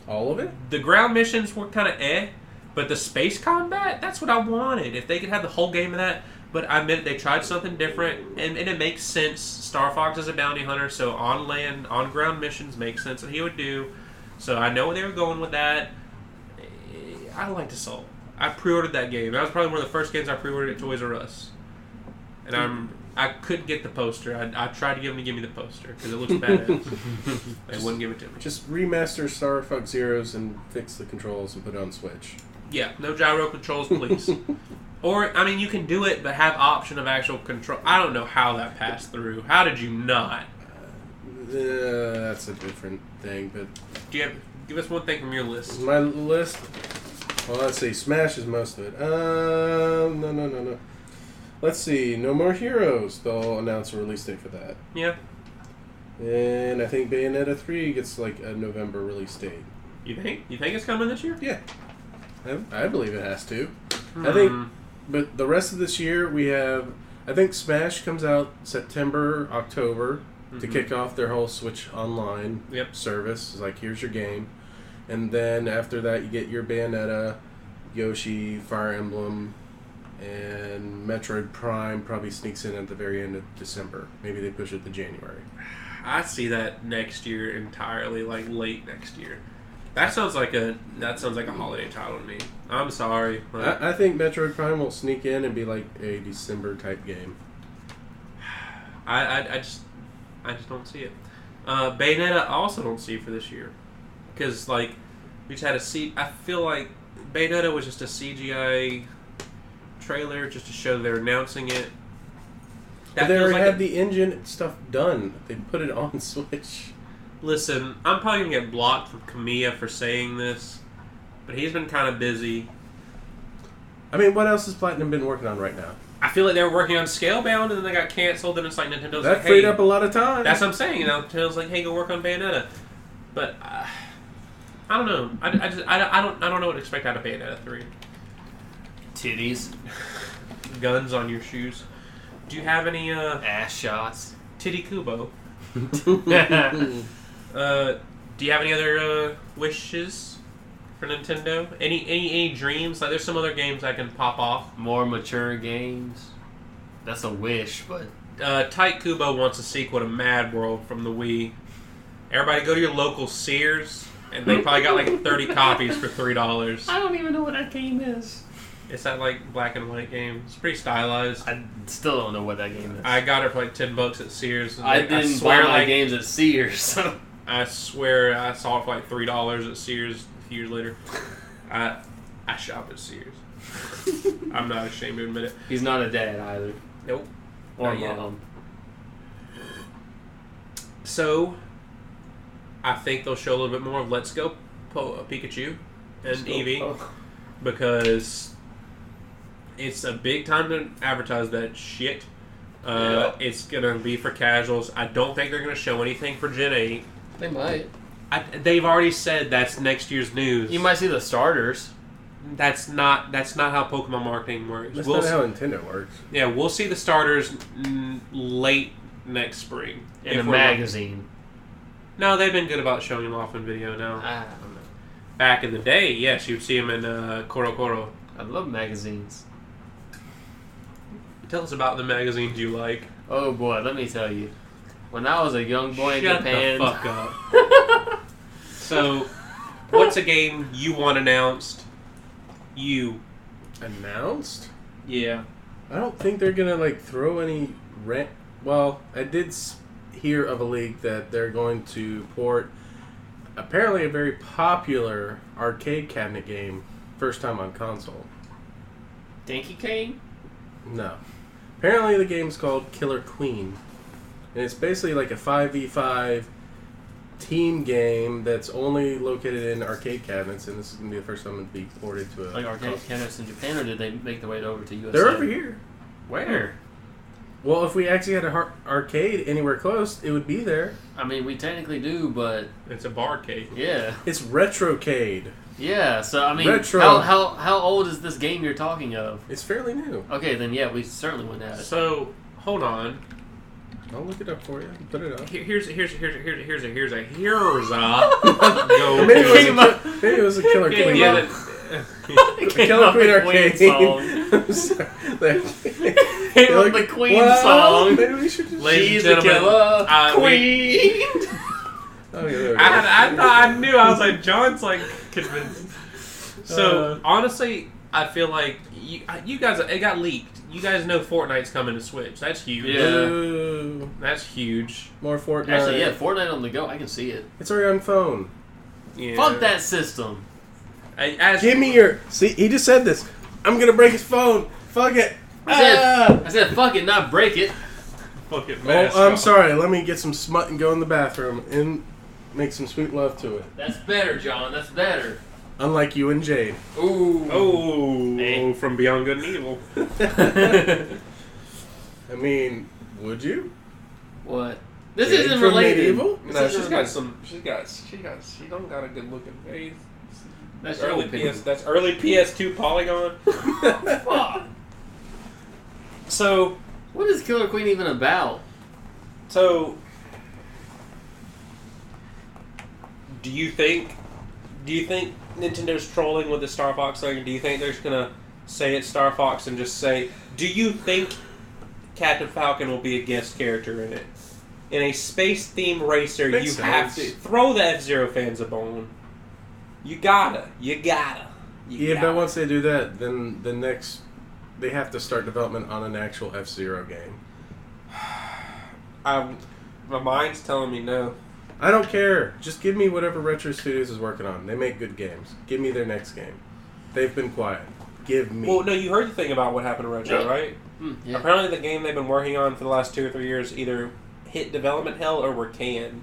All of it? The ground missions were kind of but the space combat, that's what I wanted. If they could have the whole game of that. But I admit they tried something different, and it makes sense. Star Fox is a bounty hunter, so on land, on ground missions make sense that he would do. So I know where they were going with that. I liked Assault. I pre-ordered that game. That was probably one of the first games I pre-ordered at Toys R Us. And I couldn't get the poster. I tried to get them to give me the poster because it looks badass. They wouldn't give it to me. Just remaster Star Fox Zeros and fix the controls and put it on Switch. Yeah, no gyro controls, please. Or, I mean, you can do it, but have option of actual control. I don't know how that passed through. How did you not? That's a different thing, but... Give us one thing from your list. My list... Well, let's see. Smash is most of it. No. Let's see. No More Heroes. They'll announce a release date for that. Yeah. And I think Bayonetta 3 gets like a November release date. You think? You think it's coming this year? Yeah. I believe it has to. I think... But the rest of this year, we have... I think Smash comes out September, October to kick off their whole Switch Online service. It's like, here's your game. And then after that, you get your Bayonetta, Yoshi, Fire Emblem, and Metroid Prime probably sneaks in at the very end of December. Maybe they push it to January. I see that next year entirely, like late next year. That sounds like a holiday title to me. I'm sorry. I think Metroid Prime will sneak in and be like a December type game. I just don't see it. Bayonetta I also don't see for this year. Because, like, we just had I feel like Bayonetta was just a CGI trailer just to show they're announcing it. But they already had the engine and stuff done. They put it on Switch. Listen, I'm probably going to get blocked from Kamiya for saying this, but he's been kind of busy. I mean, what else has Platinum been working on right now? I feel like they were working on Scalebound, and then they got canceled, and it's like Nintendo's that like, freed hey, up a lot of time. That's what I'm saying. You know, Nintendo's like, hey, go work on Bayonetta. But I don't know. I don't know what to expect out of Bayonetta 3. Titties. Guns on your shoes. Do you have any ass shots? Tite Kubo. Do you have any other wishes for Nintendo? Any dreams? Like, there's some other games I can pop off. More mature games. That's a wish, but Tite Kubo wants a sequel to Mad World from the Wii. Everybody go to your local Sears, and they probably got like 30 copies for $3. I don't even know what that game is. It's that like black and white game. It's pretty stylized. I still don't know what that game is. I got it for like $10 at Sears. I didn't buy my games at Sears. So. I swear I saw it for like $3 at Sears a few years later. I shop at Sears. I'm not ashamed to admit it. He's not a dad either. Nope. Or not mom. So, I think they'll show a little bit more of Let's Go Pikachu and Eevee. Because it's a big time to advertise that shit. It's going to be for casuals. I don't think they're going to show anything for Gen 8. They might. They've already said that's next year's news. You might see the starters. That's not how Pokemon marketing works. That's not how Nintendo works. Yeah, we'll see the starters late next spring. In a magazine. No, they've been good about showing them off in video now. I don't know. Back in the day, yes, you'd see them in Koro Koro. I love magazines. Tell us about the magazines you like. Oh boy, let me tell you. When I was a young boy in Japan... Shut the fuck up. So, what's a game you want announced? Announced? Yeah. I don't think they're gonna like throw any rent. Well, I did hear of a leak that they're going to port apparently a very popular arcade cabinet game first time on console. Dinky Kane? No. Apparently the game's called Killer Queen. And it's basically like a 5v5 team game that's only located in arcade cabinets, and this is going to be the first time it'll be ported to a... Like arcade cabinets in Japan, or did they make their way over to USA? They're over here. Where? Well, if we actually had an arcade anywhere close, it would be there. I mean, we technically do, but It's a barcade. yeah, It's retrocade. yeah. So I mean, Retro. how old is this game you're talking of? It's fairly new. Okay, then yeah, we certainly wouldn't have it. So hold on. I'll look it up for you. Put it up. Here's a go. Maybe it was a Killer Queen. Yeah, Killer Queen arcade. song. I'm sorry. Came up the Queen song. Maybe we should just. Ladies She's and the gentlemen, killer queen. Oh, yeah, there we go. I knew. I was like, John's like convinced. So honestly, I feel like you guys. It got leaked. You guys know Fortnite's coming to Switch. That's huge. Yeah. Ooh. That's huge. More Fortnite. Actually, yeah, Fortnite on the go. I can see it. It's already on phone. Yeah. Fuck that system. Give me your. See, he just said this. I'm gonna break his phone. Fuck it. I said, fuck it, not break it. Fucking Oh, I'm sorry. Let me get some smut and go in the bathroom and make some sweet love to it. That's better, John. That's better. Unlike you and Jade. Ooh. Oh, Hey. from Beyond Good and Evil. I mean, would you? What? This Jade isn't from related. Medieval? No, she don't got a good looking face. That's your opinion. That's early PS2 Polygon. Fuck. So What is Killer Queen even about? do you think Nintendo's trolling with the Star Fox thing? Do you think they're just gonna say it's Star Fox and just say? Do you think Captain Falcon will be a guest character in it? In a space-themed racer, Makes you have to sense. throw the F-Zero fans a bone. You gotta. Yeah, but once they do that, then the next, they have to start development on an actual F-Zero game. My mind's telling me no. I don't care. Just give me whatever Retro Studios is working on. They make good games. Give me their next game. They've been quiet. Give me. Well, no, you heard the thing about what happened to Retro, right? Yeah. Apparently the game they've been working on for the last 2 or 3 years either hit development hell or were canned.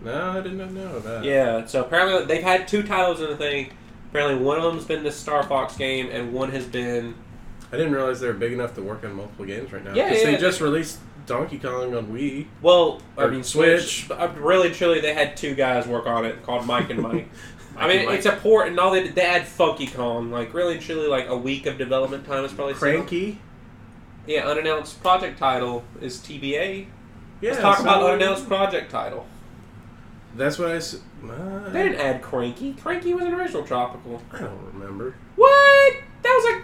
No, I did not know that. Yeah, so apparently they've had 2 titles in the thing. Apparently one of them's been the Star Fox game and one has been... I didn't realize they were big enough to work on multiple games right now. Yeah, 'Cause yeah, they just released Donkey Kong on Wii. Well, I Or mean Switch. Really, truly, they had 2 guys work on it called Mike and Mike. I mean, Mike. it's a port, and all they add Funky Kong. Like, really, truly, like a week of development time is probably... Cranky. Yeah, unannounced project title is TBA. Yeah, Let's talk so- about unannounced project title. That's what I said. They didn't add Cranky. Cranky was an original Tropical. I don't remember. What?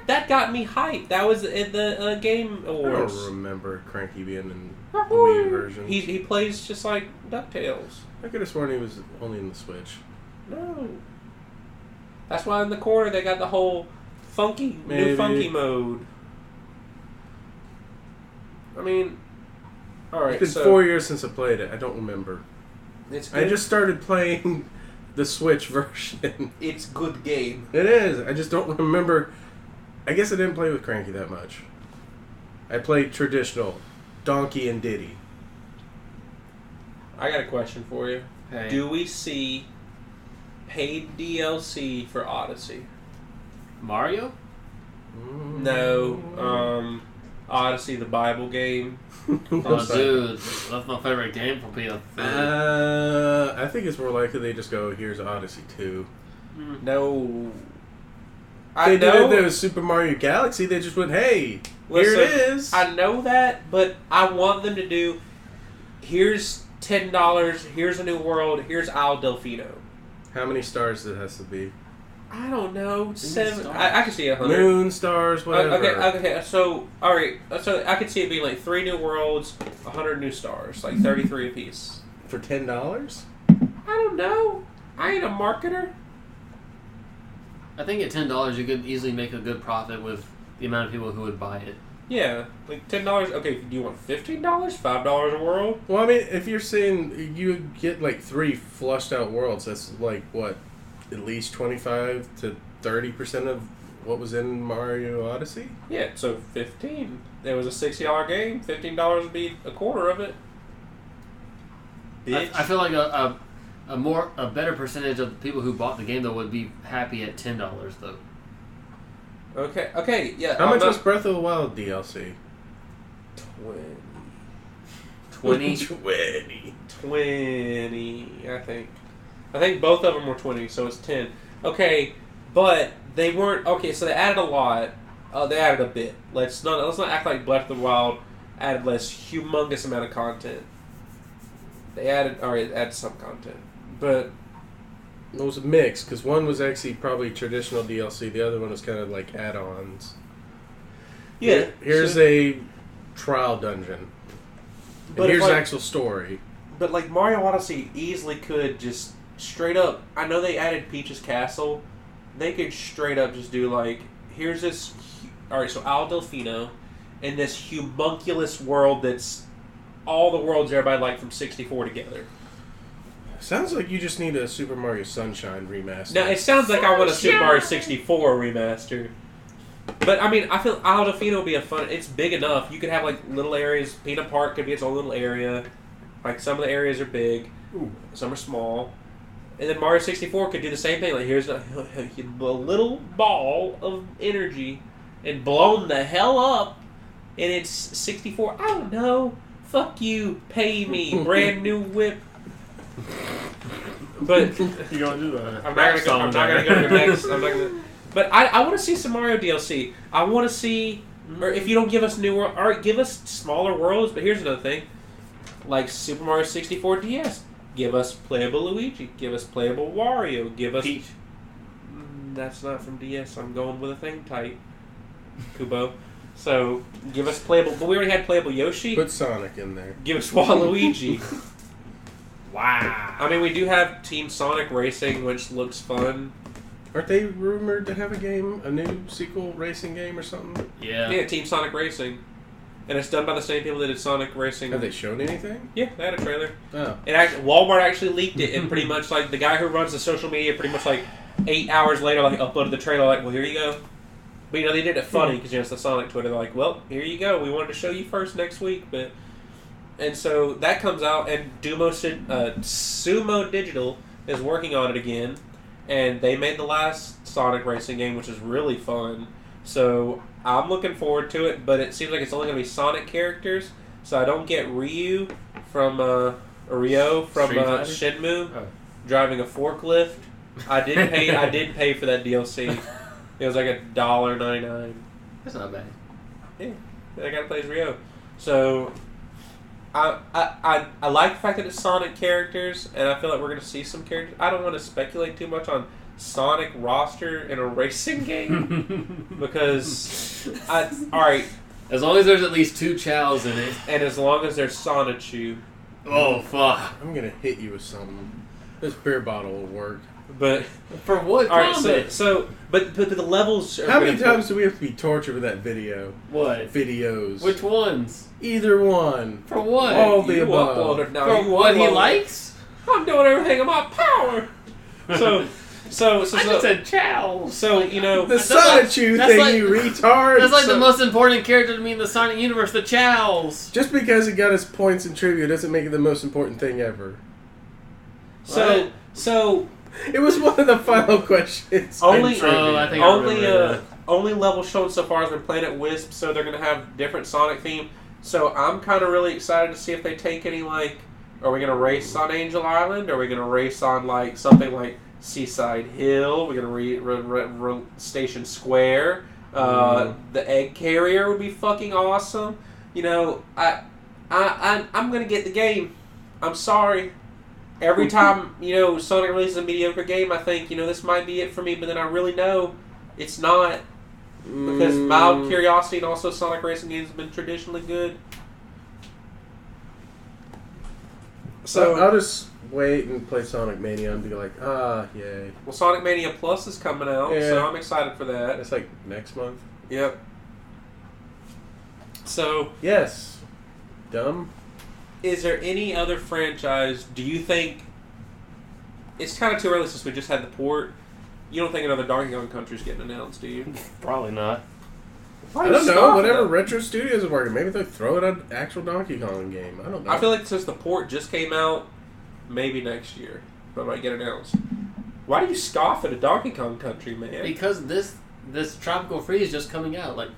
That got me hyped. That was in the Game I Awards. don't remember Cranky being in the Wii version. He plays just like DuckTales. I could have sworn he was only in the Switch. No. That's why in the corner they got the whole new Maybe. funky mode. I mean, alright, It's been 4 years since I played it. I don't remember. it's good. I just started playing the Switch version. It's good game. It is. I just don't remember. I guess I didn't play with Cranky that much. I played traditional Donkey and Diddy. I got a question for you. Hey. Do we see paid DLC for Odyssey? Mario? No. Odyssey, the Bible game. Oh, dude, that's my favorite game from PS3. I think it's more likely they just go, here's Odyssey 2. No. They did it with Super Mario Galaxy. They just went, hey, here it is. I know that, but I want them to do, here's $10, here's a new world, here's Isle Delfino. How many stars does it has to be? I don't know. 7. stars. I can see 100. Moon, stars, whatever. Okay. So, all right. So I could see it being like 3 new worlds, 100 new stars, like 33 apiece. For $10? I don't know. I ain't a marketer. I think at $10 you could easily make a good profit with the amount of people who would buy it. Yeah, like $10. Okay, do you want $15? $5 a world? Well, I mean, if you're saying you get like 3 flushed out worlds, that's like what? At least 25 to 30% of what was in Mario Odyssey? Yeah, so 15. There was a $60 game. $15 would be a quarter of it. Bitch. I feel like a better percentage of the people who bought the game though would be happy at $10 though. Okay, yeah. How much was Breath of the Wild DLC? 20? 20, I think. I think both of them were 20, so it's 10. Okay, but they weren't... Okay, so they added a lot. They added a bit. Let's not act like Breath of the Wild added this humongous amount of content. They added some content. But... It was a mix, because one was actually probably traditional DLC, the other one was kind of like add-ons. Yeah. Here's a trial dungeon. And here's the actual story. But like Mario Odyssey easily could just straight up... I know they added Peach's Castle. They could straight up just do like... Here's this... Alright, so Al Delfino in this humongous world that's... All the worlds everybody like from 64 together. Sounds like you just need a Super Mario Sunshine remaster. Now, it sounds like I want a Super Mario 64 remaster. But, I mean, I feel Al Delfino would be a fun... It's big enough. You could have, like, little areas. Peanut Park could be its own little area. Like, some of the areas are big. Ooh. Some are small. And then Mario 64 could do the same thing. Like, here's a little ball of energy and blown the hell up. And it's 64. I don't know. Fuck you. Pay me. Brand new whip. But You gonna do that? I'm not gonna go to the next. I'm not gonna. But I want to see some Mario DLC. I want to see, or if you don't give us new world, all right, give us smaller worlds. But here's another thing, like Super Mario 64 DS, give us playable Luigi, give us playable Wario, give us Peach. That's not from DS. I'm going with a thing Tite Kubo. So give us playable. But we already had playable Yoshi. Put Sonic in there. Give us Waluigi. Wow. I mean, we do have Team Sonic Racing, which looks fun. Aren't they rumored to have a new sequel racing game or something? Yeah. Yeah, Team Sonic Racing. And it's done by the same people that did Sonic Racing. Have they shown anything? Yeah, they had a trailer. Oh. Walmart actually leaked it, and pretty much, like, the guy who runs the social media pretty much, like, 8 hours later, like, uploaded the trailer, like, well, here you go. But, you know, they did it funny, because, you know, it's the Sonic Twitter. They're like, well, here you go. We wanted to show you first next week, but... And so that comes out, and Sumo Digital is working on it again, and they made the last Sonic Racing game, which is really fun. So I'm looking forward to it, but it seems like it's only going to be Sonic characters, so I don't get Ryo from Shenmue driving a forklift. I did pay for that DLC. It was like $1.99. That's not bad. Yeah, I got to play as Ryo. So. I like the fact that it's Sonic characters, and I feel like we're going to see some characters. I don't want to speculate too much on Sonic roster in a racing game, because, alright. As long as there's at least 2 chows in it. And as long as there's Sonichu. Oh, fuck. I'm going to hit you with something. This beer bottle will work. But for what? Alright, but the levels are... How many times do we have to be tortured with that video? What? Videos. Which ones? Either one. For what? All the above. For what he likes? I'm doing everything in my power. So I just said chow. So, you know... The Sonichu thing, like, you retard. That's like the most important character to me in the Sonic universe, the chows. Just because he got his points in trivia doesn't make it the most important thing ever. So... It was one of the final questions. Only level shown so far has been Planet Wisp, so they're going to have different Sonic theme. So I'm kind of really excited to see if they take any, like, are we going to race on Angel Island? Are we going to race on, like, something like Seaside Hill? We're going to Station Square. The Egg Carrier would be fucking awesome. You know, I'm going to get the game. I'm sorry. Every time, you know, Sonic releases a mediocre game, I think, you know, this might be it for me, but then I really know it's not. Because mild curiosity and also Sonic racing games have been traditionally good. So I'll just wait and play Sonic Mania and be like, yay. Well, Sonic Mania Plus is coming out, so I'm excited for that. It's like next month. Yep. So... Yes. Dumb. Is there any other franchise, do you think... It's kind of too early since we just had the port. You don't think another Donkey Kong Country is getting announced, do you? Probably not. I don't know. Whatever Retro Studios are working, maybe they'll throw it on an actual Donkey Kong game. I don't know. I feel like since the port just came out, maybe next year, but it might get announced. Why do you scoff at a Donkey Kong Country, man? Because this Tropical Freeze is just coming out. Like,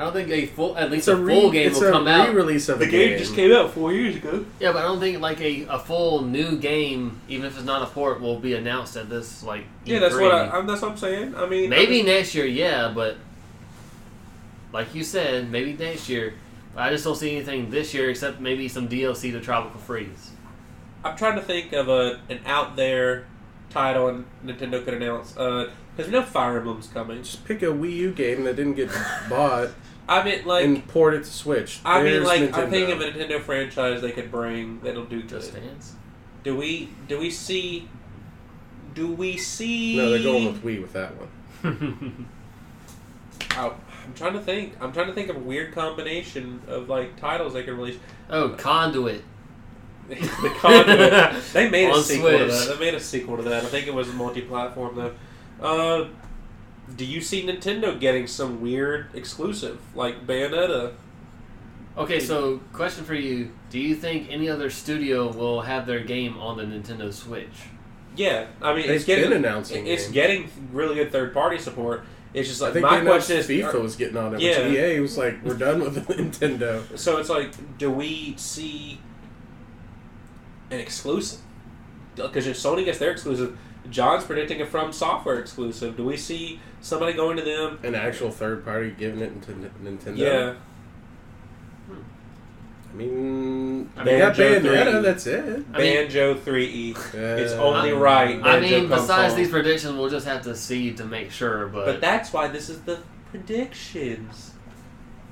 I don't think at least It's a full game will come out. It's a re-release of The game just came out 4 years ago. Yeah, but I don't think like a full new game, even if it's not a port, will be announced at this like. Yeah, E3. that's what I'm saying. I mean, Maybe next year, yeah, but like you said, maybe next year. But I just don't see anything this year except maybe some DLC to Tropical Freeze. I'm trying to think of an out there title Nintendo could announce. Because we know Fire Emblem's coming. Just pick a Wii U game that didn't get bought. I mean, like, and port it to Switch. I mean, There's like, Nintendo. I'm thinking of a Nintendo franchise they could bring that'll do good. Just Dance. Do we see? No, they're going with Wii with that one. I'm trying to think. I'm trying to think of a weird combination of like titles they could release. Oh, Conduit. The Conduit. They made a On sequel to Switch. that. They made a sequel to that. I think it was multi-platform though. Do you see Nintendo getting some weird exclusive like Bayonetta? Okay, so question for you: do you think any other studio will have their game on the Nintendo Switch? Yeah, I mean, They've been announcing It's games. getting really good third-party support. It's just I like think my they question announced is, FIFA was getting on it. Yeah. Which EA was like, we're done with Nintendo. so it's like, do we see an exclusive? Because if Sony gets their exclusive, John's predicting a From Software exclusive. Do we see somebody going to them? An actual third party giving it to Nintendo. Yeah. I mean, Banjo they got 3. Bayonetta, that's it. Banjo 3E. It's Yeah. only right. I Banjo mean, comes besides on. these predictions, we'll just have to see to make sure. But that's why this is the predictions.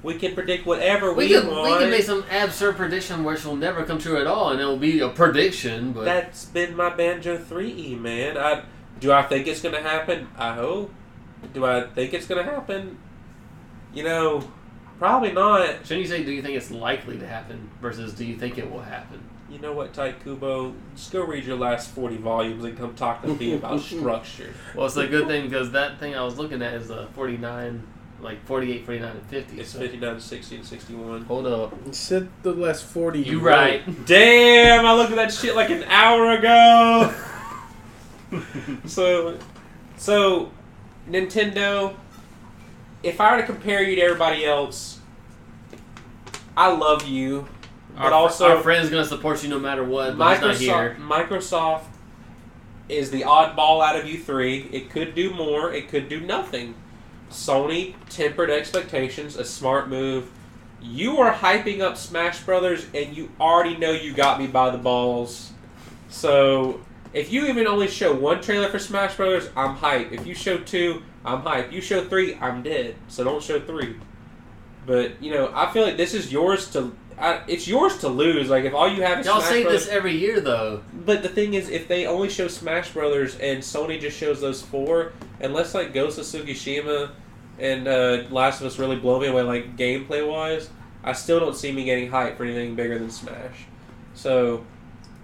We can predict whatever we want. can make some absurd prediction which will never come true at all, and it will be a prediction. But That's been my Banjo 3E, man. Do I think it's going to happen? I hope. Do I think it's going to happen? You know, probably not. shouldn't you say, do you think it's likely to happen versus do you think it will happen? You know what, Tite Kubo? Just go read your last 40 volumes and come talk to me about structure. Well, it's a good thing because that thing I was looking at is 49, like 48, 49, and 50. It's so. 59, 60, and 61. Hold up. You said the last 40. You right. Damn, I looked at that shit like an hour ago. So, Nintendo, if I were to compare you to everybody else, I love you, but also our friend's gonna support you no matter what. But he's not here. Microsoft is the oddball out of you three. It could do more. It could do nothing. Sony tempered expectations, a smart move. You are hyping up Smash Brothers, and you already know you got me by the balls. So, if you even only show one trailer for Smash Brothers, I'm hype. If you show two, I'm hype. You show three, I'm dead. So don't show three. But, you know, I feel like this is yours to... it's yours to lose. Like, if all you have is Y'all Smash say Brothers... this every year, though. But the thing is, if they only show Smash Brothers and Sony just shows those four, unless, like, Ghost of Tsushima and Last of Us really blow me away, like, gameplay-wise, I still don't see me getting hyped for anything bigger than Smash. So...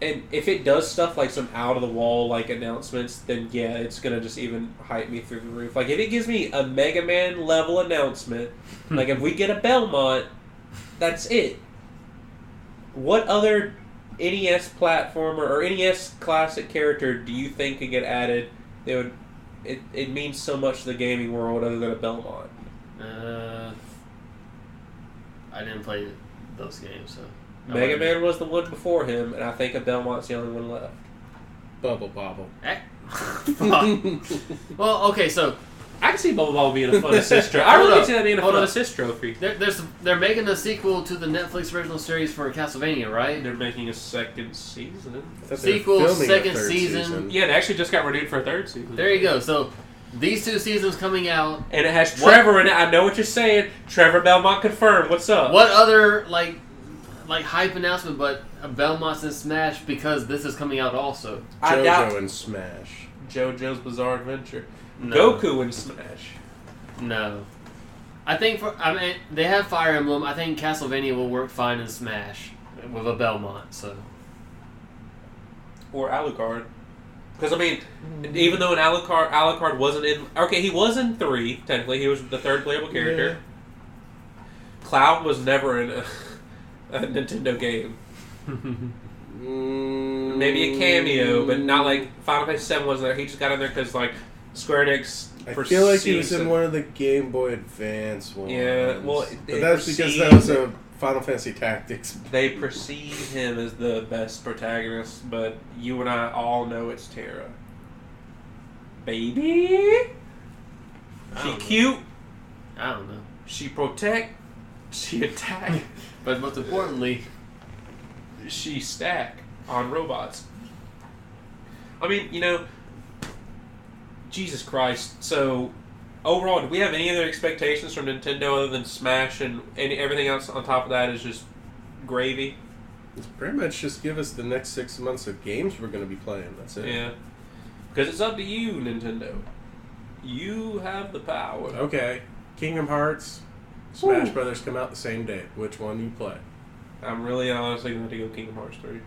And if it does stuff like some out-of-the-wall like announcements, then yeah, it's going to just even hype me through the roof. Like, if it gives me a Mega Man level announcement, like if we get a Belmont, that's it. What other NES platformer or NES classic character do you think could get added that would... It means so much to the gaming world other than a Belmont? I didn't play those games, so... Mega Man was the one before him, and I think a Belmont's the only one left. Bubble Bobble. Well, okay, so... I can see Bubble Bobble being a fun assist trophy. I really can see that being a fun assist trophy. They're making a sequel to the Netflix original series for Castlevania, right? They're making a second season. Sequel, second season. Yeah, they actually just got renewed for a third season. There you go. So, these two seasons coming out... And it has Trevor in it. I know what you're saying. Trevor Belmont confirmed. What's up? What other, like hype announcement but Belmont's in Smash because this is coming out also? JoJo and Smash. JoJo's Bizarre Adventure. No. Goku and Smash. No. I think they have Fire Emblem. I think Castlevania will work fine in Smash with a Belmont, so. Or Alucard. Because, I mean, even though Alucard wasn't in... Okay, he was in 3, technically. He was the third playable character. Yeah. Cloud was never in a Nintendo game. Maybe a cameo, but not like Final Fantasy VII wasn't there. He just got in there because, like, Square Enix. I feel like he was in one of the Game Boy Advance ones. Yeah, well, but that's because that was a Final Fantasy Tactics. They perceive him as the best protagonist, but you and I all know it's Terra. Baby? She cute. I don't know. She protect. She attack. But most importantly, she stack on robots. I mean, Jesus Christ. So, overall, do we have any other expectations from Nintendo other than Smash and everything else on top of that is just gravy? It's pretty much just give us the next 6 months of games we're going to be playing. That's it. Yeah. Because it's up to you, Nintendo. You have the power. Okay. Kingdom Hearts, Smash Brothers come out the same day. Which one do you play? I'm really honestly going to go Kingdom Hearts 3.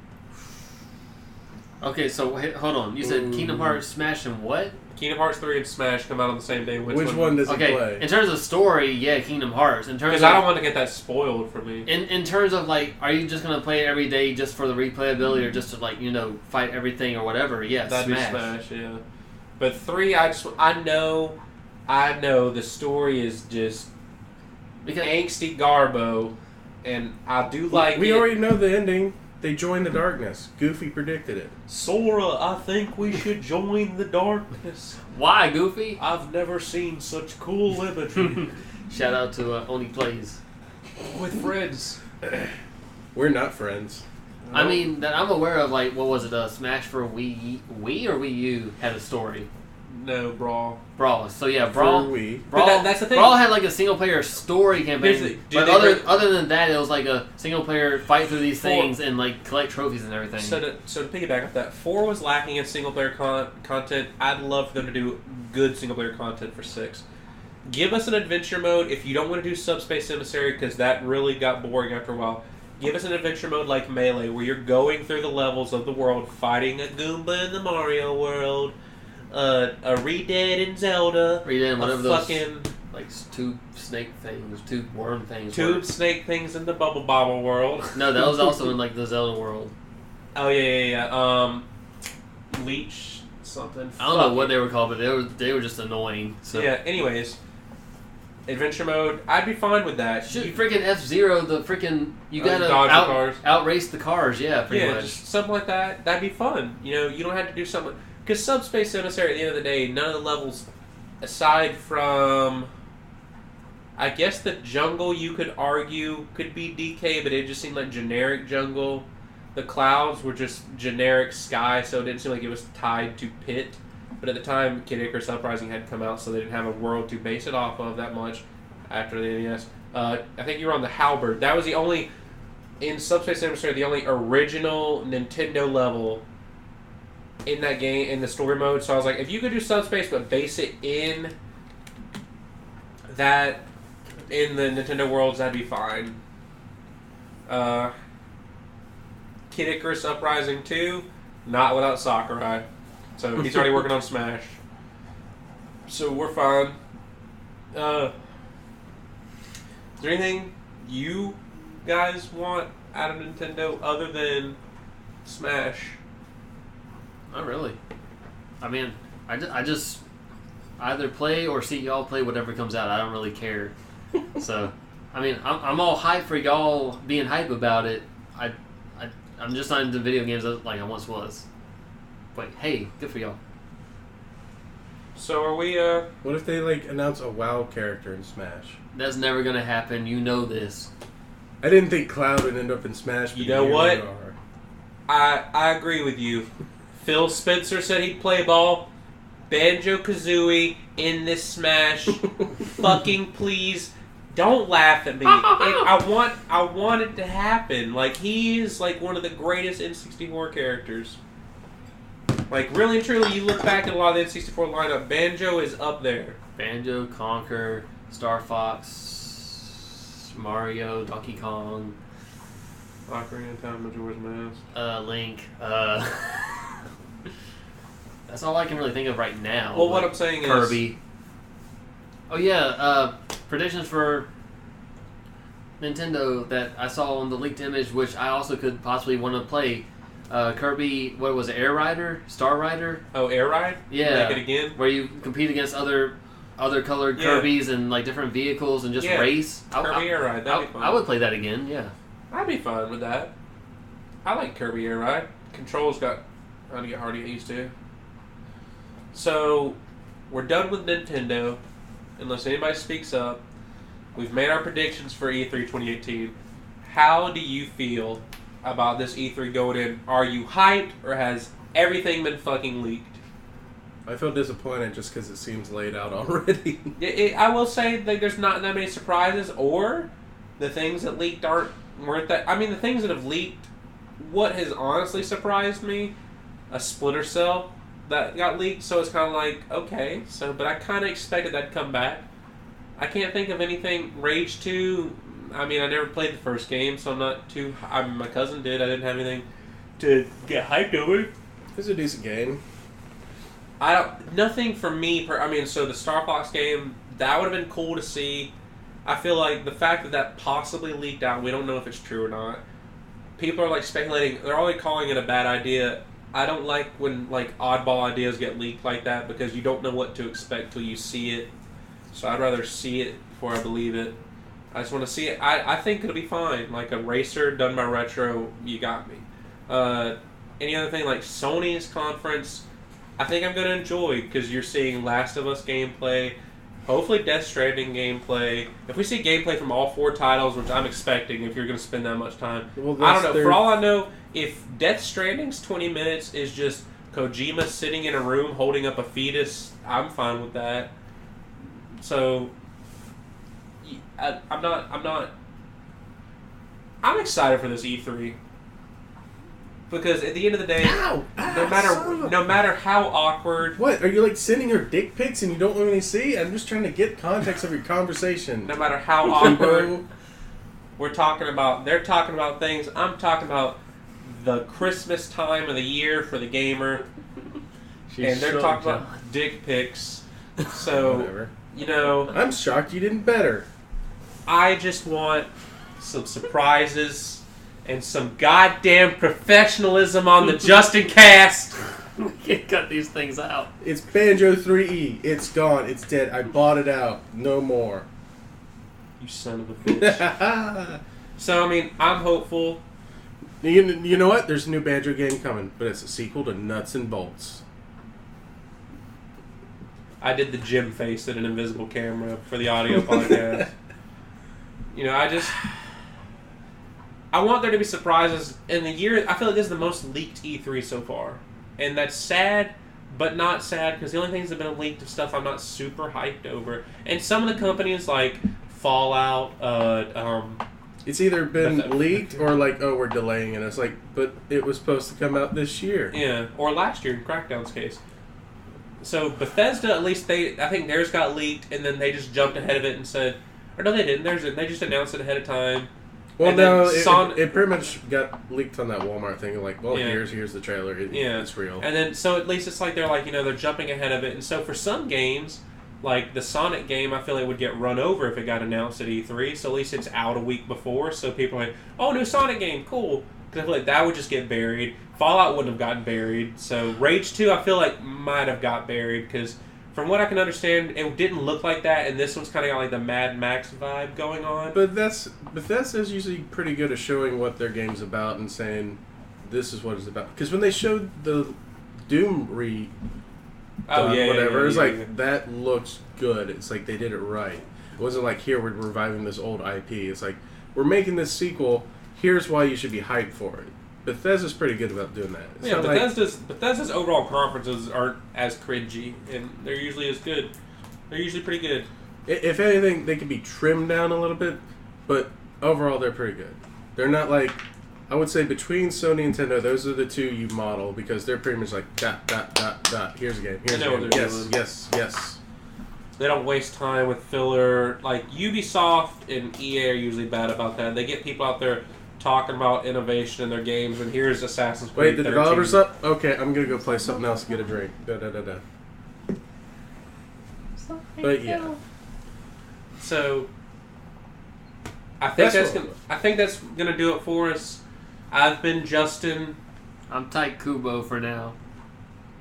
Okay, so hold on. You said Kingdom Hearts, Smash, and what? Kingdom Hearts 3 and Smash come out on the same day. Which one does he play? In terms of story, yeah, Kingdom Hearts. Because I don't want to get that spoiled for me. In terms of, like, are you just going to play it every day just for the replayability or just to, like, fight everything or whatever? Yeah, That'd Smash. be Smash, yeah. But 3, I know the story is just angsty garbo, and I do like we already know the ending. They joined the darkness. Goofy predicted it. Sora, I think we should join the darkness. Why, Goofy? I've never seen such cool imagery. Shout out to Only Plays. With friends. We're not friends. I mean, that I'm aware of, like, what was it, Smash for Wii or Wii U had a story. No, Brawl. Brawl. So yeah, Brawl. But that's the thing. Brawl had like a single player story campaign. But other than that, it was like a single player fight through these things and like collect trophies and everything. So to piggyback off that, 4 was lacking in single player content. I'd love for them to do good single player content for 6. Give us an adventure mode if you don't want to do Subspace Emissary because that really got boring after a while. Give us an adventure mode like Melee where you're going through the levels of the world, fighting a Goomba in the Mario world. A Redead in Zelda. Redead, whatever those like tube snake things, tube worm things. Tube snake things in the Bubble Bobble world. No, that was also in like the Zelda world. Oh yeah. Leech something. I don't know what they were called, but they were just annoying. So. Yeah. Anyways, adventure mode. I'd be fine with that. Shoot, freaking F-Zero, the freaking you gotta outrace the cars. Yeah, pretty much. Just something like that. That'd be fun. You don't have to do something. Because Subspace Emissary, at the end of the day, none of the levels, aside from, I guess the jungle, you could argue, could be DK, but it just seemed like generic jungle. The clouds were just generic sky, so it didn't seem like it was tied to Pit. But at the time, Kid Icarus Uprising had come out, so they didn't have a world to base it off of that much after the NES. I think you were on the Halberd. That was the only, in Subspace Emissary, the only original Nintendo level in that game, in the story mode. So I was like, if you could do Subspace but base it in that, in the Nintendo worlds, that'd be fine. Kid Icarus Uprising 2, not without Sakurai. So he's already working on Smash. So we're fine. Is there anything you guys want out of Nintendo other than Smash? Not really. I mean, I just either play or see y'all play whatever comes out. I don't really care. So, I mean, I'm all hyped for y'all being hype about it. I'm just not into video games like I once was. But hey, good for y'all. So are we? What if they announce a WoW character in Smash? That's never gonna happen. You know this. I didn't think Cloud would end up in Smash. But you know what? I agree with you. Phil Spencer said he'd play ball. Banjo-Kazooie in this Smash. Fucking please, don't laugh at me. I want it to happen. He is one of the greatest N64 characters. Really and truly, you look back at a lot of the N64 lineup, Banjo is up there. Banjo, Conker, Star Fox, Mario, Donkey Kong, Ocarina of Time, Majora's Mask. Link. That's all I can really think of right now. Well, what I'm saying is Kirby. Oh yeah, predictions for Nintendo that I saw on the leaked image, which I also could possibly want to play. Kirby, what was it, Air Rider? Star Rider? Oh, Air Ride? Yeah. Make it again? Where you compete against other colored Kirbys and like different vehicles and just race. Kirby Air Ride, that'd be fun. I would play that again, yeah. I'd be fine with that. I like Kirby Air Ride. Controls got hard to get used to. So, we're done with Nintendo, unless anybody speaks up. We've made our predictions for E3 2018. How do you feel about this E3 going in? Are you hyped, or has everything been fucking leaked? I feel disappointed just because it seems laid out already. I will say that there's not that many surprises, or the things that leaked weren't that. I mean, the things that have leaked. What has honestly surprised me, a Splinter Cell that got leaked. So it's kind of like, okay, but I kind of expected that to come back. I can't think of anything. Rage 2. I mean, I never played the first game, so I'm not too. My cousin did. I didn't have anything to get hyped over. It's a decent game. Nothing for me. So the Star Fox game, that would have been cool to see. I feel like the fact that possibly leaked out, we don't know if it's true or not. People are like speculating. They're already calling it a bad idea. I don't like when like oddball ideas get leaked like that because you don't know what to expect till you see it. So I'd rather see it before I believe it. I just want to see it. I think it'll be fine. Like a racer done by Retro, you got me. Any other thing like Sony's conference, I think I'm going to enjoy because you're seeing Last of Us gameplay, hopefully Death Stranding gameplay. If we see gameplay from all 4 titles, which I'm expecting if you're going to spend that much time. Well, I don't know. For all I know, if Death Stranding's 20 minutes is just Kojima sitting in a room holding up a fetus, I'm fine with that. So, I'm excited for this E3. Because at the end of the day, no matter how awkward... What? Are you like sending her dick pics and you don't want me to see? I'm just trying to get context of your conversation. No matter how awkward they're talking about things, I'm talking about the Christmas time of the year for the gamer. And they're talking about dick pics. So, whatever. I'm shocked you didn't better. I just want some surprises and some goddamn professionalism on the Justin cast. We can't cut these things out. It's Banjo 3E. It's gone. It's dead. I bought it out. No more. You son of a bitch. So, I mean, I'm hopeful. You know what? There's a new Banjo game coming, but it's a sequel to Nuts and Bolts. I did the Jim face at an invisible camera for the audio podcast. I want there to be surprises in the year. I feel like this is the most leaked E3 so far. And that's sad, but not sad, because the only things that have been leaked of stuff I'm not super hyped over. And some of the companies, like Fallout, it's either been leaked or like, oh, we're delaying it. It's like, but it was supposed to come out this year. Yeah, or last year in Crackdown's case. So Bethesda, at least I think theirs got leaked, and then they just jumped ahead of it and said, or no, they didn't. They just announced it ahead of time. Well, no, it pretty much got leaked on that Walmart thing. Like, well, here's the trailer. It's real. And then, so at least it's like they're like, they're jumping ahead of it. And so for some games, like the Sonic game, I feel like would get run over if it got announced at E3. So at least it's out a week before. So people are like, oh, new Sonic game, cool. Because I feel like that would just get buried. Fallout wouldn't have gotten buried. So Rage 2, I feel like might have got buried because from what I can understand, it didn't look like that, and this one's kind of got like the Mad Max vibe going on. But Bethesda's usually pretty good at showing what their game's about and saying, this is what it's about. Because when they showed the Doom whatever, it's like, that looks good. It's like they did it right. It wasn't like, here, we're reviving this old IP. It's like, we're making this sequel, here's why you should be hyped for it. Bethesda's pretty good about doing that. It's Bethesda's overall conferences aren't as cringy, and they're usually as good. They're usually pretty good. If anything, they can be trimmed down a little bit, but overall they're pretty good. They're not like, I would say between Sony and Nintendo, those are the two you model, because they're pretty much like, dot, here's a game, here's a game. Yes. They don't waste time with filler. Like, Ubisoft and EA are usually bad about that. They get people out there talking about innovation in their games, and here's Assassin's Creed 13. Wait, the developer's up? Okay, I'm gonna go play something else and get a drink. But yeah. So I think that's gonna do it for us. I've been Justin. I'm Tite Kubo for now.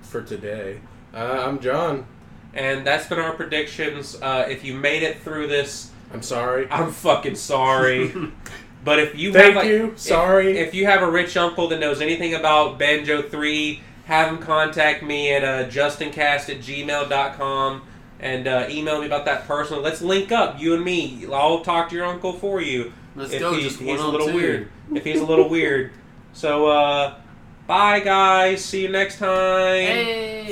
For today. I'm John. And that's been our predictions. If you made it through this, I'm sorry. I'm fucking sorry. But if you Thank have you. Sorry. If you have a rich uncle that knows anything about Banjo 3, have him contact me at justincast@gmail.com and email me about that personally. Let's link up, you and me. I'll talk to your uncle for you. Let's if go. He's Just a little weird. If he's a little weird. So, bye guys. See you next time. Hey.